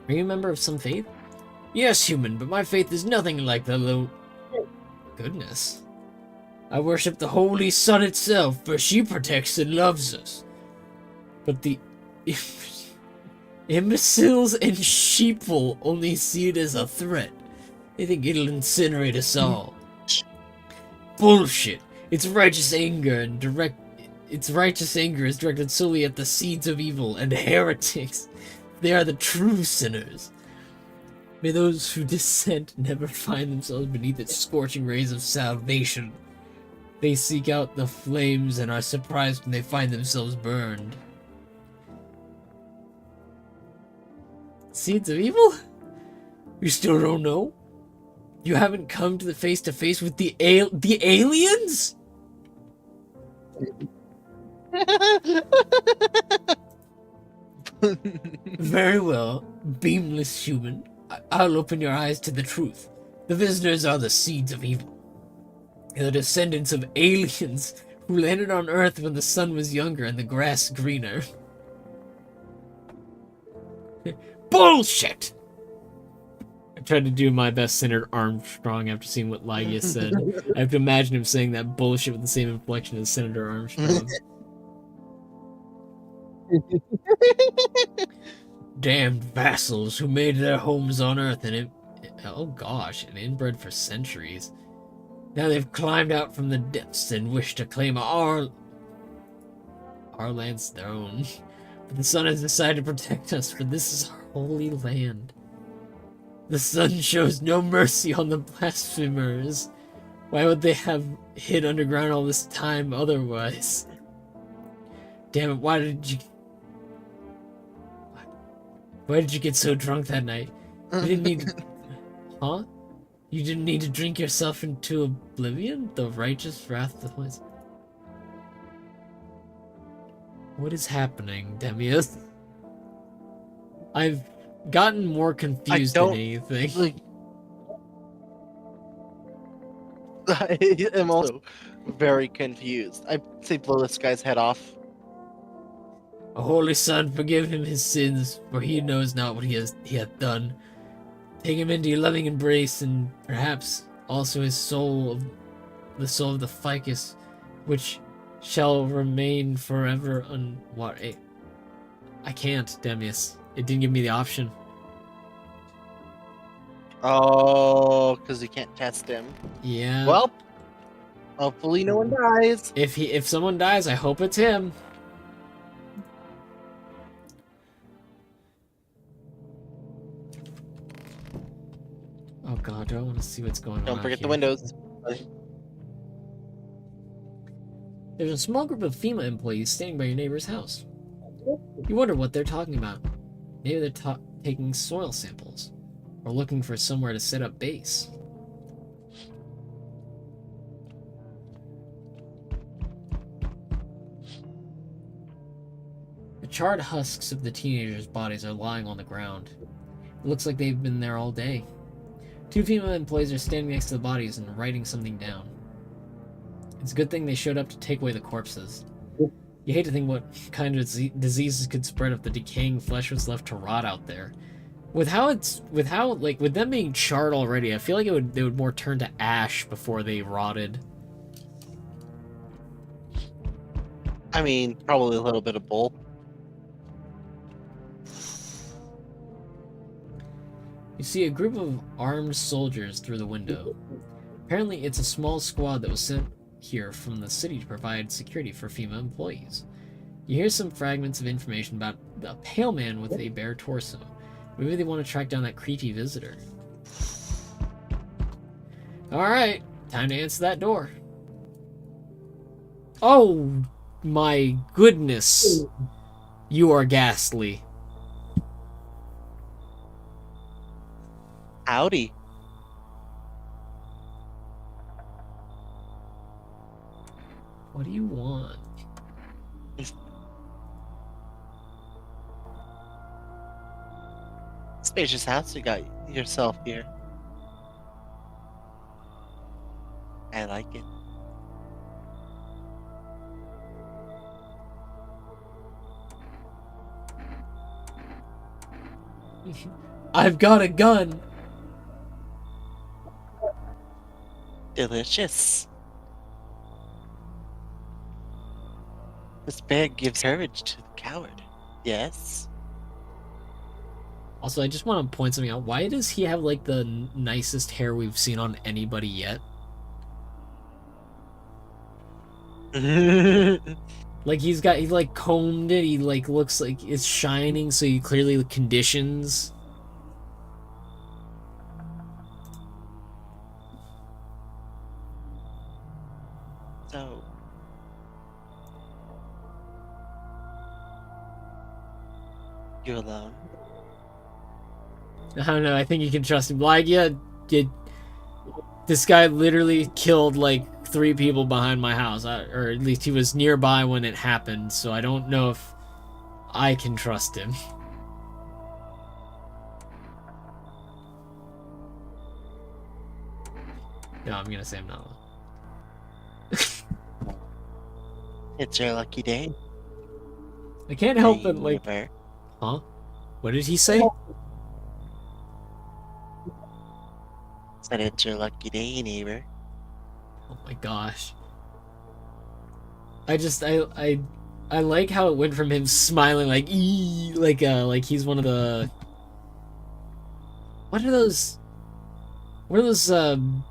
Are you a member of some faith? Yes, human, but my faith is nothing like the low. Goodness. I worship the Holy Sun itself, for she protects and loves us. But the imbeciles and sheeple only see it as a threat. They think it'll incinerate us all. Bullshit. Its righteous anger is directed solely at the seeds of evil and heretics. They are the true sinners. May those who dissent never find themselves beneath its scorching rays of salvation. They seek out the flames and are surprised when they find themselves burned. Seeds of evil? You still don't know? You haven't come to the face with the aliens? Very well, beamless human. I'll open your eyes to the truth. The visitors are the seeds of evil. They're the descendants of aliens who landed on Earth when the sun was younger and the grass greener. Bullshit! I tried to do my best Senator Armstrong after seeing what Lygia said. I have to imagine him saying that bullshit with the same inflection as Senator Armstrong. Damned vassals who made their homes on Earth and inbred for centuries. Now they've climbed out from the depths and wish to claim our land's their own. But the sun has decided to protect us, for this is our holy land. The sun shows no mercy on the blasphemers. Why would they have hid underground all this time otherwise? Damn it, why did you get so drunk that night? You didn't need to... Huh? You didn't need to drink yourself into oblivion? The righteous wrath of the Holy... What is happening, Demius? I've gotten more confused than anything. I am also very confused. I'd say blow this guy's head off. O Holy Son, forgive him his sins, for he knows not what he hath done. Take him into your loving embrace, and perhaps also the soul of the ficus, which shall remain forever I can't, Demius. It didn't give me the option. Oh, because you can't test him. Yeah. Well, hopefully no one dies. If someone dies, I hope it's him. Oh god, do I want to see what's going on? Don't forget here? the windows. There's a small group of FEMA employees standing by your neighbor's house. You wonder what they're talking about. Maybe they're taking soil samples, or looking for somewhere to set up base. The charred husks of the teenagers' bodies are lying on the ground. It looks like they've been there all day. Two female employees are standing next to the bodies and writing something down. It's a good thing they showed up to take away the corpses. You hate to think what kind of diseases could spread if the decaying flesh was left to rot out there. With them being charred already, I feel like they would more turn to ash before they rotted. I mean, probably a little bit of both. You see a group of armed soldiers through the window. Apparently, it's a small squad that was sent here from the city to provide security for FEMA employees. You hear some fragments of information about a pale man with a bare torso. Maybe they want to track down that creepy visitor. Alright, time to answer that door. Oh my goodness. You are ghastly. Howdy. What do you want? Spacious house you got yourself here. I like it. I've got a gun. Delicious. This bag gives courage to the coward. Yes. Also, I just want to point something out. Why does he have like the nicest hair we've seen on anybody yet? Like he like combed it. He like looks like it's shining, so he clearly conditions. So, you alone? I don't know. I think you can trust him. Like, yeah, this guy literally killed like 3 people behind my house, or at least he was nearby when it happened. So I don't know if I can trust him. No, I'm gonna say I'm not. It's your lucky day. I can't help but like, neighbor. huh? What did he say? Said it's your lucky day, neighbor. Oh my gosh. I like how it went from him smiling like like he's one of the what are those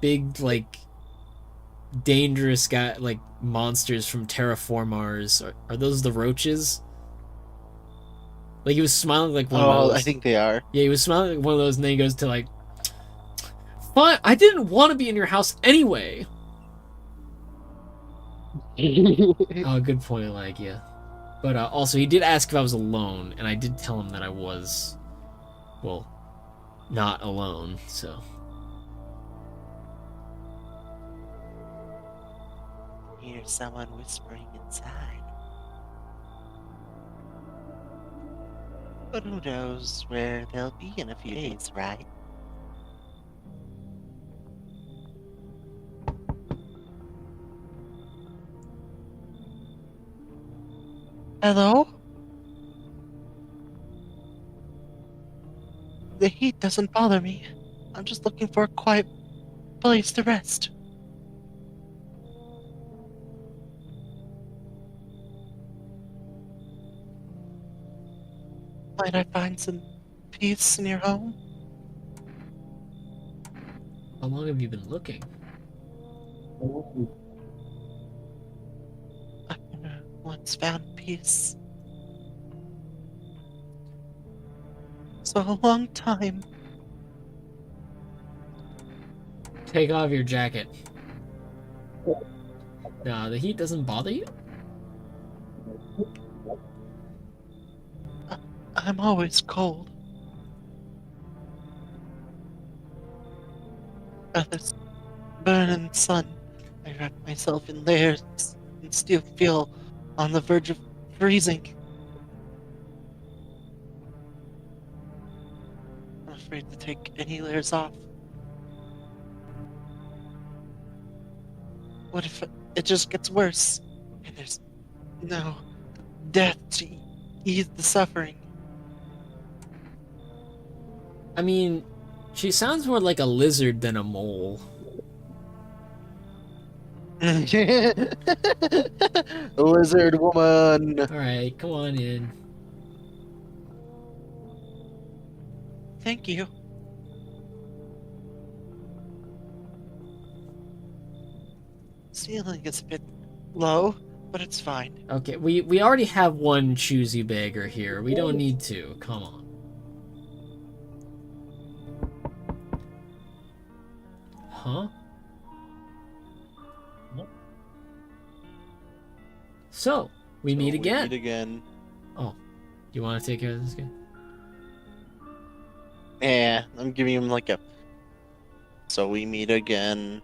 big like dangerous guy like monsters from Terraformars? Are those the roaches? Like he was smiling like one of those. I think they are. Yeah, he was smiling like one of those, and then he goes to like, fine, I didn't want to be in your house anyway. Oh, good point, like, yeah. But also, he did ask if I was alone, and I did tell him that I was, well, not alone, so. Hear someone whispering inside. But who knows where they'll be in a few days, right? Hello? The heat doesn't bother me. I'm just looking for a quiet place to rest. Might I find some peace in your home? How long have you been looking? I once found peace. So a long time. Take off your jacket. No, the heat doesn't bother you? I'm always cold. This burning sun. I wrap myself in layers and still feel on the verge of freezing. I'm afraid to take any layers off. What if it just gets worse and there's no death to ease the suffering? I mean, she sounds more like a lizard than a mole. Lizard woman. Alright, come on in. Thank you. Ceiling is a bit low, but it's fine. Okay, we already have one choosy bagger here. We don't need two. Come on. Huh? So, we meet again. Meet again. Oh, you want to take care of this guy? Yeah, I'm giving him like a. So we meet again.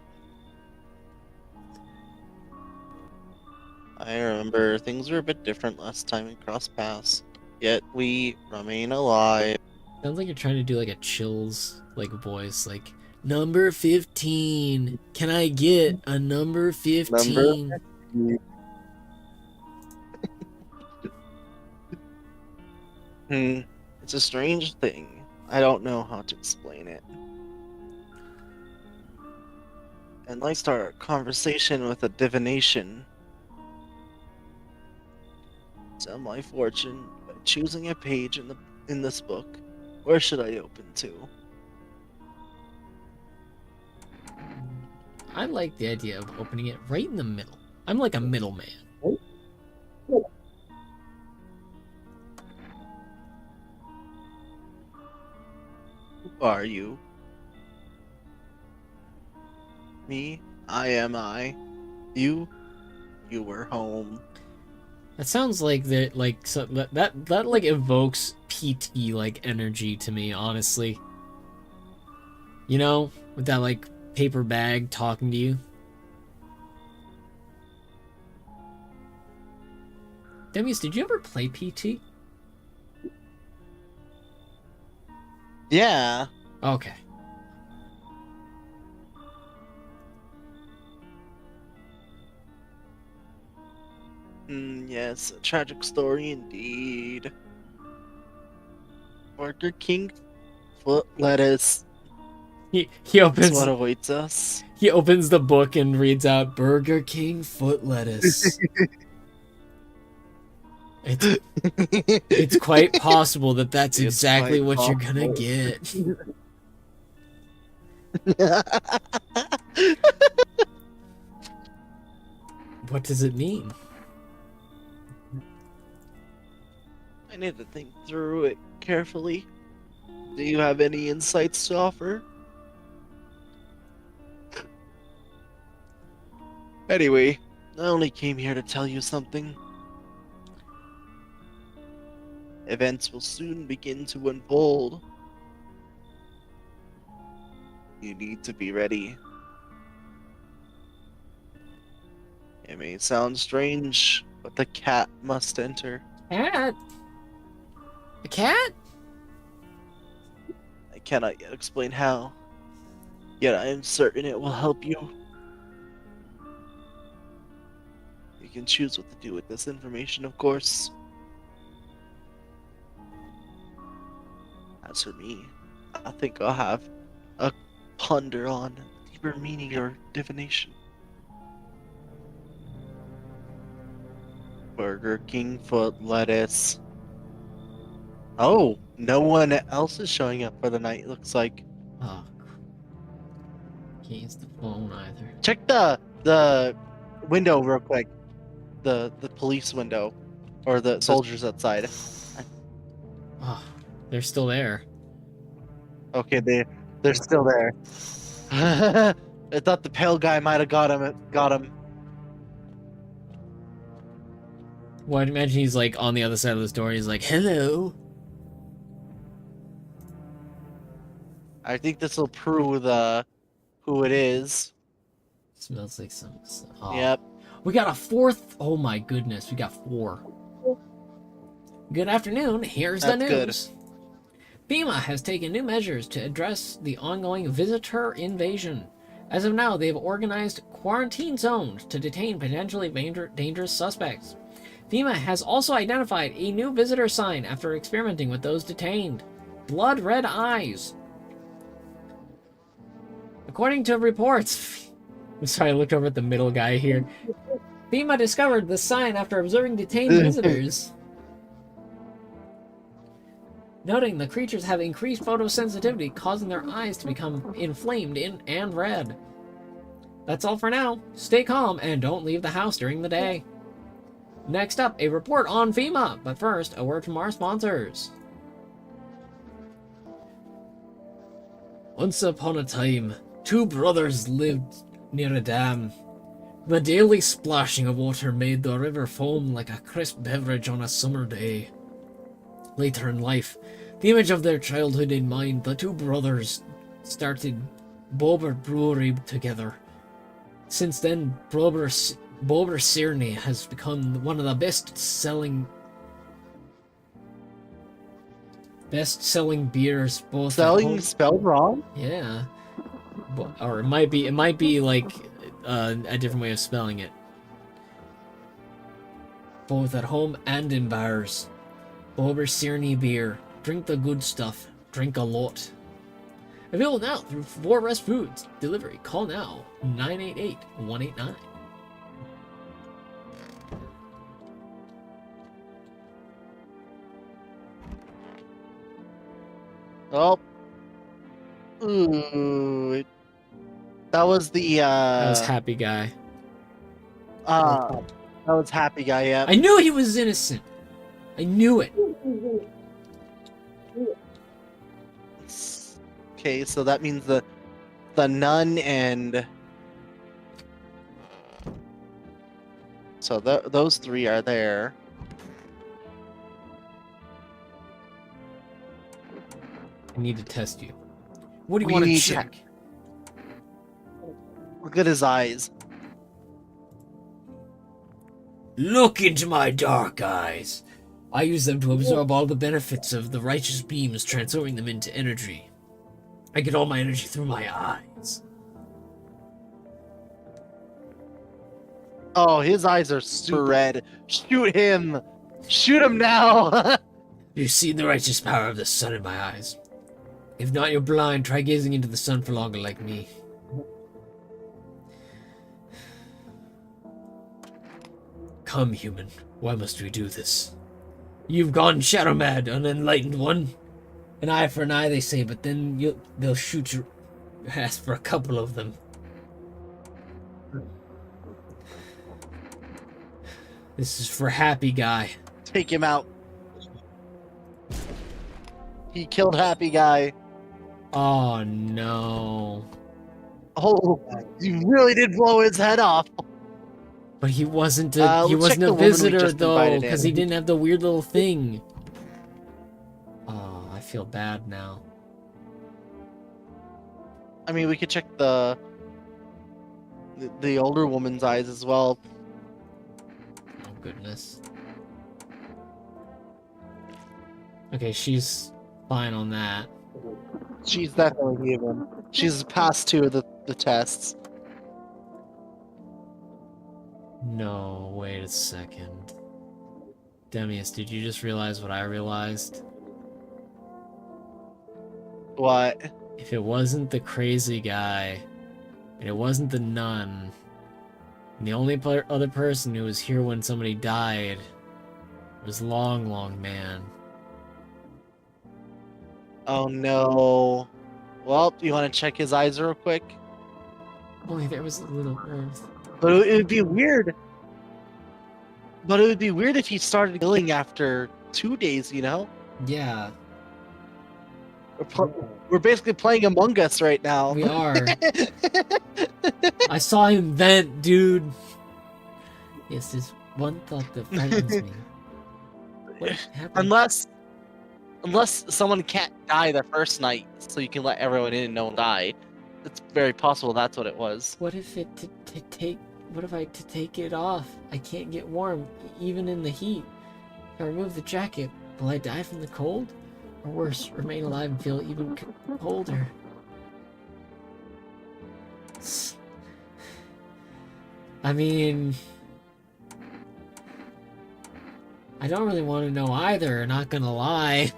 I remember things were a bit different last time we crossed paths. Yet we remain alive. Sounds like you're trying to do like a chills like voice, like number 15. Can I get a number 15? It's a strange thing. I don't know how to explain it. And let's start a conversation with a divination. Tell my fortune by choosing a page in this book. Where should I open to? I like the idea of opening it right in the middle. I'm like a middleman. Who are you? Me? I am I. You? You were home. That sounds like that like evokes PT like energy to me, honestly. You know, with that like paper bag talking to you. Demius, did you ever play PT? Yeah. Okay. Yes, a tragic story indeed. Burger King foot lettuce. He That's opens what awaits us. he opens the book and reads out Burger King foot lettuce. It's quite possible that that's It's exactly quite what you're gonna possible. get. What does it mean? I need to think through it carefully. Do you have any insights to offer? Anyway, I only came here to tell you something. Events will soon begin to unfold. You need to be ready. It may sound strange, but the cat must enter. Cat? A cat? I cannot yet explain how, yet I am certain it will help you. You can choose what to do with this information, of course. As for me, I think I'll have a ponder on the deeper meaning or divination. Burger King foot lettuce. Oh, no one else is showing up for the night, looks like. Oh, can't use the phone either. Check the window real quick. The police window. Or the soldiers outside. Oh, they're still there. Okay, they're still there. I thought the pale guy might have got him. Well, I'd imagine he's like on the other side of this door. He's like, "Hello." I think this will prove who it is. Smells like some. Oh. Yep. We got a fourth. Oh my goodness, we got 4. Good afternoon. Here's the That's news. FEMA has taken new measures to address the ongoing visitor invasion. As of now, they've organized quarantine zones to detain potentially dangerous suspects. FEMA has also identified a new visitor sign after experimenting with those detained. Blood red eyes. According to reports, I'm sorry, I looked over at the middle guy here. FEMA discovered the sign after observing detained visitors. Noting the creatures have increased photosensitivity, causing their eyes to become inflamed and red. That's all for now. Stay calm and don't leave the house during the day. Next up, a report on FEMA, but first, a word from our sponsors. Once upon a time, 2 brothers lived near a dam. The daily splashing of water made the river foam like a crisp beverage on a summer day. Later in life, the image of their childhood in mind, the 2 brothers started Bobber Brewery together. Since then, Bobber Boulder Syrney has become one of the best-selling beers both at Selling home. spelled wrong? Yeah. Or it might be like a different way of spelling it. Both at home and in bars. Boulder Syrney beer. Drink the good stuff. Drink a lot. Available now through 4 Rest Foods. Delivery. Call now. 988-189. Oh. Ooh. That was the That was Happy Guy. that was Happy Guy, yeah. I knew he was innocent. I knew it. Okay, so that means the nun and so those 3 are there. I need to test you. What do you want to check? Look at his eyes. Look into my dark eyes. I use them to absorb all the benefits of the righteous beams, transforming them into energy. I get all my energy through my eyes. Oh, his eyes are super red. Shoot him! Shoot him now! You see the righteous power of the sun in my eyes. If not, you're blind. Try gazing into the sun for longer like me. Come, human. Why must we do this? You've gone shadow mad, unenlightened one. An eye for an eye, they say, but then they'll shoot your ass for a couple of them. This is for Happy Guy. Take him out. He killed Happy Guy. Oh no. Oh, you really did blow his head off. But he wasn't a visitor though, because he didn't have the weird little thing. Oh, I feel bad now. I mean, we could check the older woman's eyes as well. Oh goodness. Okay, she's fine on that. She's definitely human. She's passed 2 of the tests. No, wait a second. Demius, did you just realize what I realized? What? If it wasn't the crazy guy, and it wasn't the nun, and the only other person who was here when somebody died was Long Long Man. Oh no. Well, you want to check his eyes real quick? Only there was a little earth. But it would be weird. But it would be weird if he started killing after 2 days, you know? Yeah, We're basically playing Among Us right now. we are. I saw him vent, dude. Yes, there's one thought that frightens me. What happened? Unless someone can't die the first night, so you can let everyone in and no one die. It's very possible that's what it was. What if I take it off? I can't get warm, even in the heat. If I remove the jacket, will I die from the cold? Or worse, remain alive and feel even colder? I mean, I don't really want to know either, not gonna lie.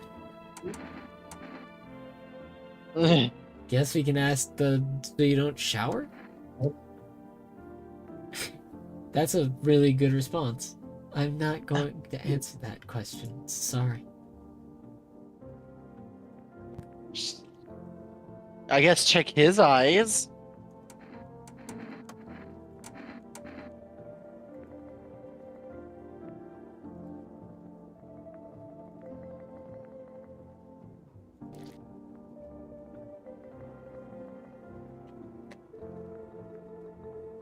Guess we can ask so you don't shower? That's a really good response. I'm not going to answer that question. Sorry. I guess check his eyes.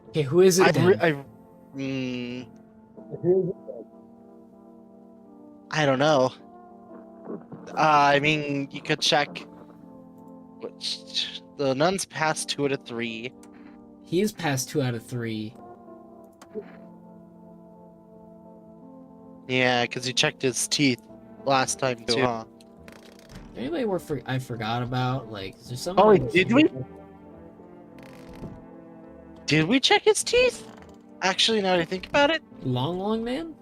Okay, who is it then? I don't know. I mean, you could check. The nun's passed 2 out of 3. He is past 2 out of 3. Yeah, because he checked his teeth last time too, huh? Anybody I forgot about? Like, is there Oh, someone? did we? Did we check his teeth? Actually, now that I think about it, Long man?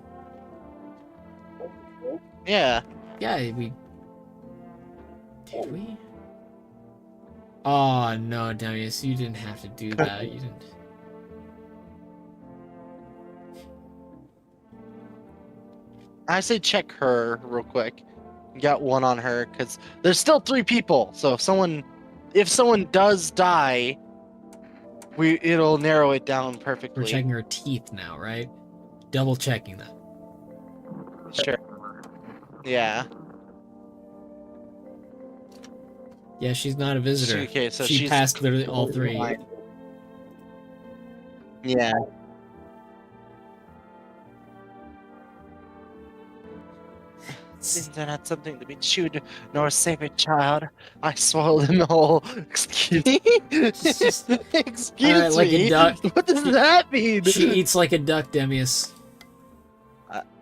yeah. Yeah, we. Did we? Oh no, Demius, you didn't have to do that. You didn't. I say check her real quick. Got one on her because there's still 3 people. So if someone does die, it'll narrow it down perfectly. We're checking her teeth now, right? Double checking that. Sure. Yeah. Yeah, she's not a visitor. Okay, so she she's passed literally all 3. fine. Yeah. Sins are not something to be chewed nor savored, child. I swallowed them whole. Excuse me? Excuse Alright, like me? a duck. What does that mean? She eats like a duck, Demius.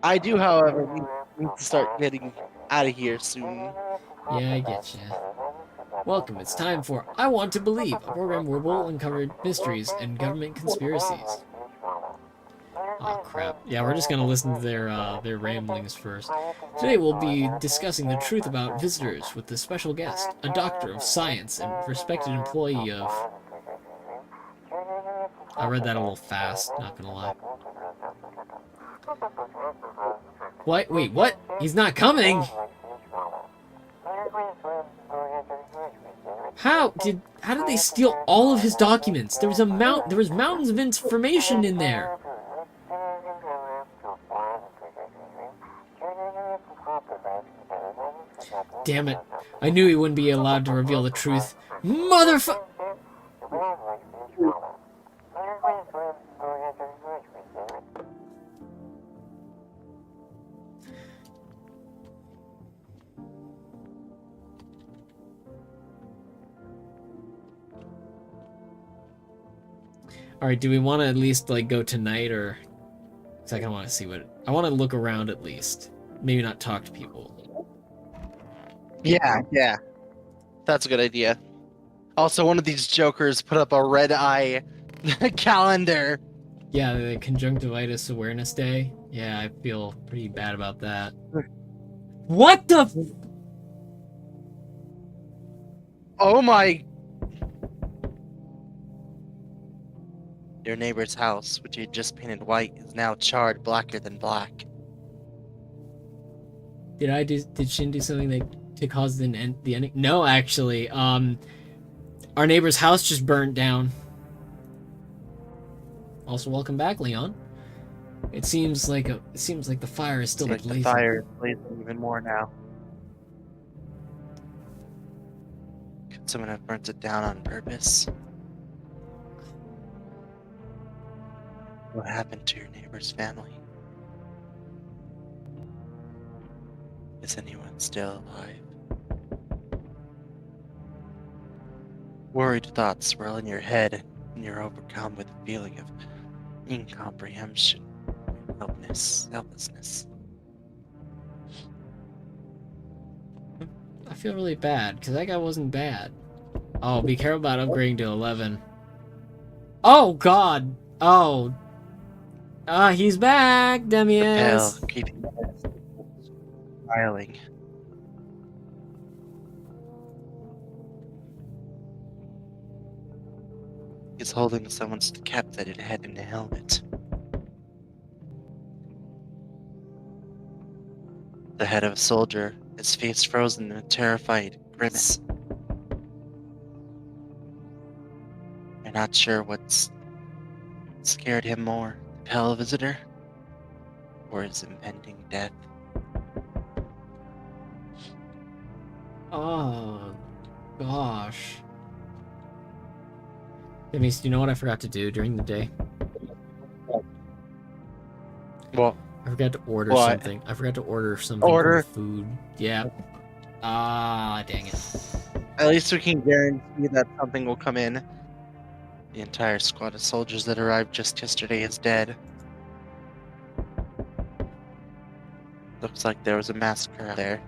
I do, however, need to start getting out of here soon. Yeah, I get ya. Welcome, it's time for I Want to Believe, a program where we'll uncover mysteries and government conspiracies. Oh crap. Yeah, we're just gonna listen to their ramblings first. Today we'll be discussing the truth about visitors with a special guest, a doctor of science and respected employee of... I read that a little fast, not gonna lie. What? Wait, what? He's not coming? How did they steal all of his documents? There was mountains of information in there. Damn it. I knew he wouldn't be allowed to reveal the truth. Motherfucker! Alright, do we want to at least, like, go tonight, or... Because I kind of want to see what... I want to look around at least. Maybe not talk to people. Yeah. That's a good idea. Also, one of these jokers put up a red eye calendar. Yeah, the Conjunctivitis Awareness Day. Yeah, I feel pretty bad about that. What the... Oh my... Your neighbor's house, which he had just painted white, is now charred blacker than black. Did Shin do something to cause the ending? No, actually. Our neighbor's house just burnt down. Also, welcome back, Leon. It seems like the fire is still blazing. The fire is blazing even more now. Could someone have burnt it down on purpose? What happened to your neighbor's family? Is anyone still alive? Worried thoughts swirl in your head, and you're overcome with a feeling of incomprehension, helplessness. I feel really bad, because that guy wasn't bad. Oh, be careful about upgrading to 11. Oh, God! Oh. He's back, Demius! The pale, creepy smiling. He's holding someone's decapitated head in a helmet. The head of a soldier, his face frozen in a terrified grimace. You're not sure what's scared him more, the pale visitor, or his impending death. Oh, gosh. Demius, do you know what I forgot to do during the day? Well, I forgot to order something. I forgot to order something for food. Yeah. Dang it. At least we can guarantee that something will come in. The entire squad of soldiers that arrived just yesterday is dead. Looks like there was a massacre out there.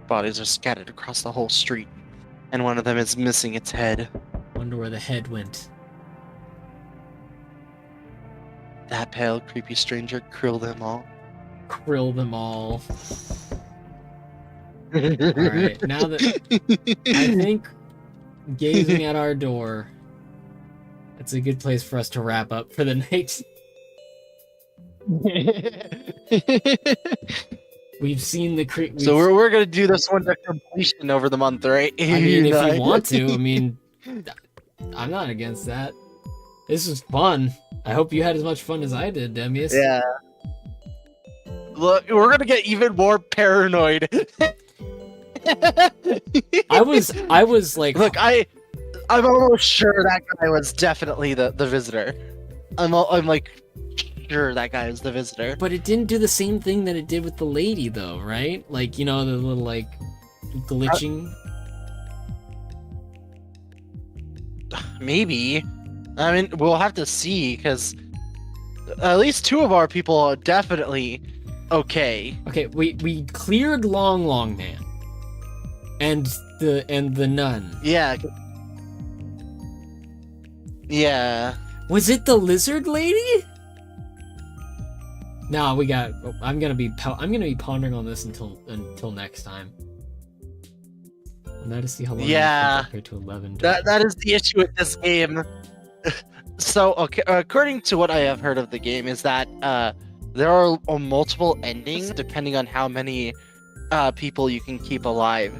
Bodies are scattered across the whole street, and one of them is missing its head. Wonder where the head went. That pale, creepy stranger killed them all. Krill them all. Alright, now that I think gazing at our door, it's a good place for us to wrap up for the night. We've seen the So we're gonna do this one to completion over the month, right? I mean, if you want to, I mean, I'm not against that. This was fun. I hope you had as much fun as I did, Demius. Yeah. Look, we're gonna get even more paranoid. I was like, look, I'm almost sure that guy was definitely the visitor. I'm like sure that guy was the visitor. but it didn't do the same thing that it did with the lady, though, right? Like, you know, the little like glitching. Maybe. I mean, we'll have to see, because at least two of our people are definitely okay. Okay, we cleared Long Man, and the nun. Yeah. Yeah. Was it the lizard lady? No, we got. I'm gonna be pondering on this until next time. Now to see how long. Yeah. Compared to 11. That is the issue with this game. So, okay, according to what I have heard of the game, is that there are multiple endings depending on how many people you can keep alive.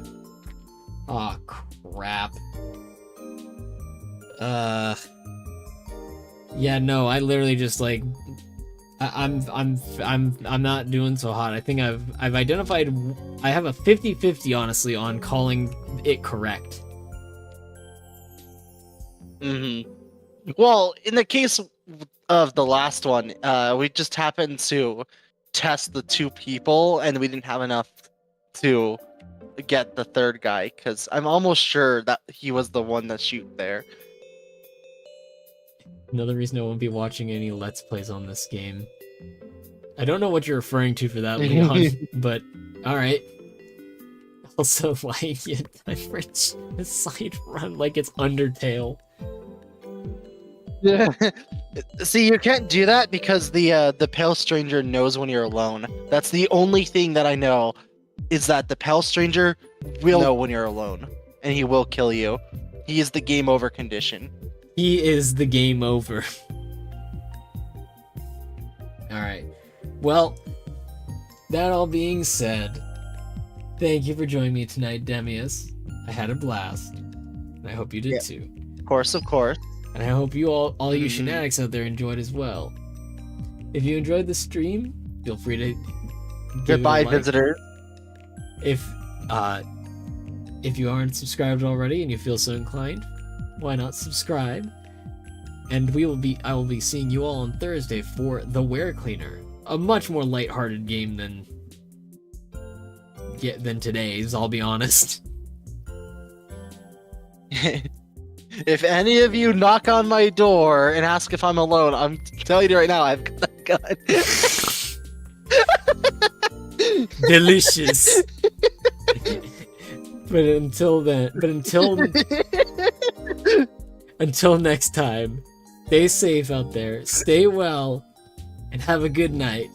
Oh crap. Yeah, no, I literally just like I'm not doing so hot. I think I've identified. I have a 50-50 honestly on calling it correct. Mm-hmm. Well, in the case of the last one, we just happened to test the two people, and we didn't have enough to get the third guy, because I'm almost sure that he was the one that shoot there. Another reason I won't be watching any Let's Plays on this game. I don't know what you're referring to for that, Leon, but alright. Also, why you diverge a side run like it's Undertale? Yeah. See, you can't do that because the pale stranger knows when you're alone. That's the only thing that I know, is that the pale stranger will know when you're alone, and he will kill you. He is the game over condition. He is the game over. Alright. Well, that all being said, thank you for joining me tonight, Demius. I had a blast. And I hope you did too. Of course, of course. And I hope you all you shenanigans out there enjoyed as well. If you enjoyed the stream, feel free to give Goodbye, it a like. visitors. If you aren't subscribed already and you feel so inclined, why not subscribe? And I will be seeing you all on Thursday for The Ware Cleaner, a much more lighthearted game than today's, I'll be honest. If any of you knock on my door and ask if I'm alone, I'm telling you right now, I've got a gun. Delicious. Until next time, stay safe out there, stay well, and have a good night.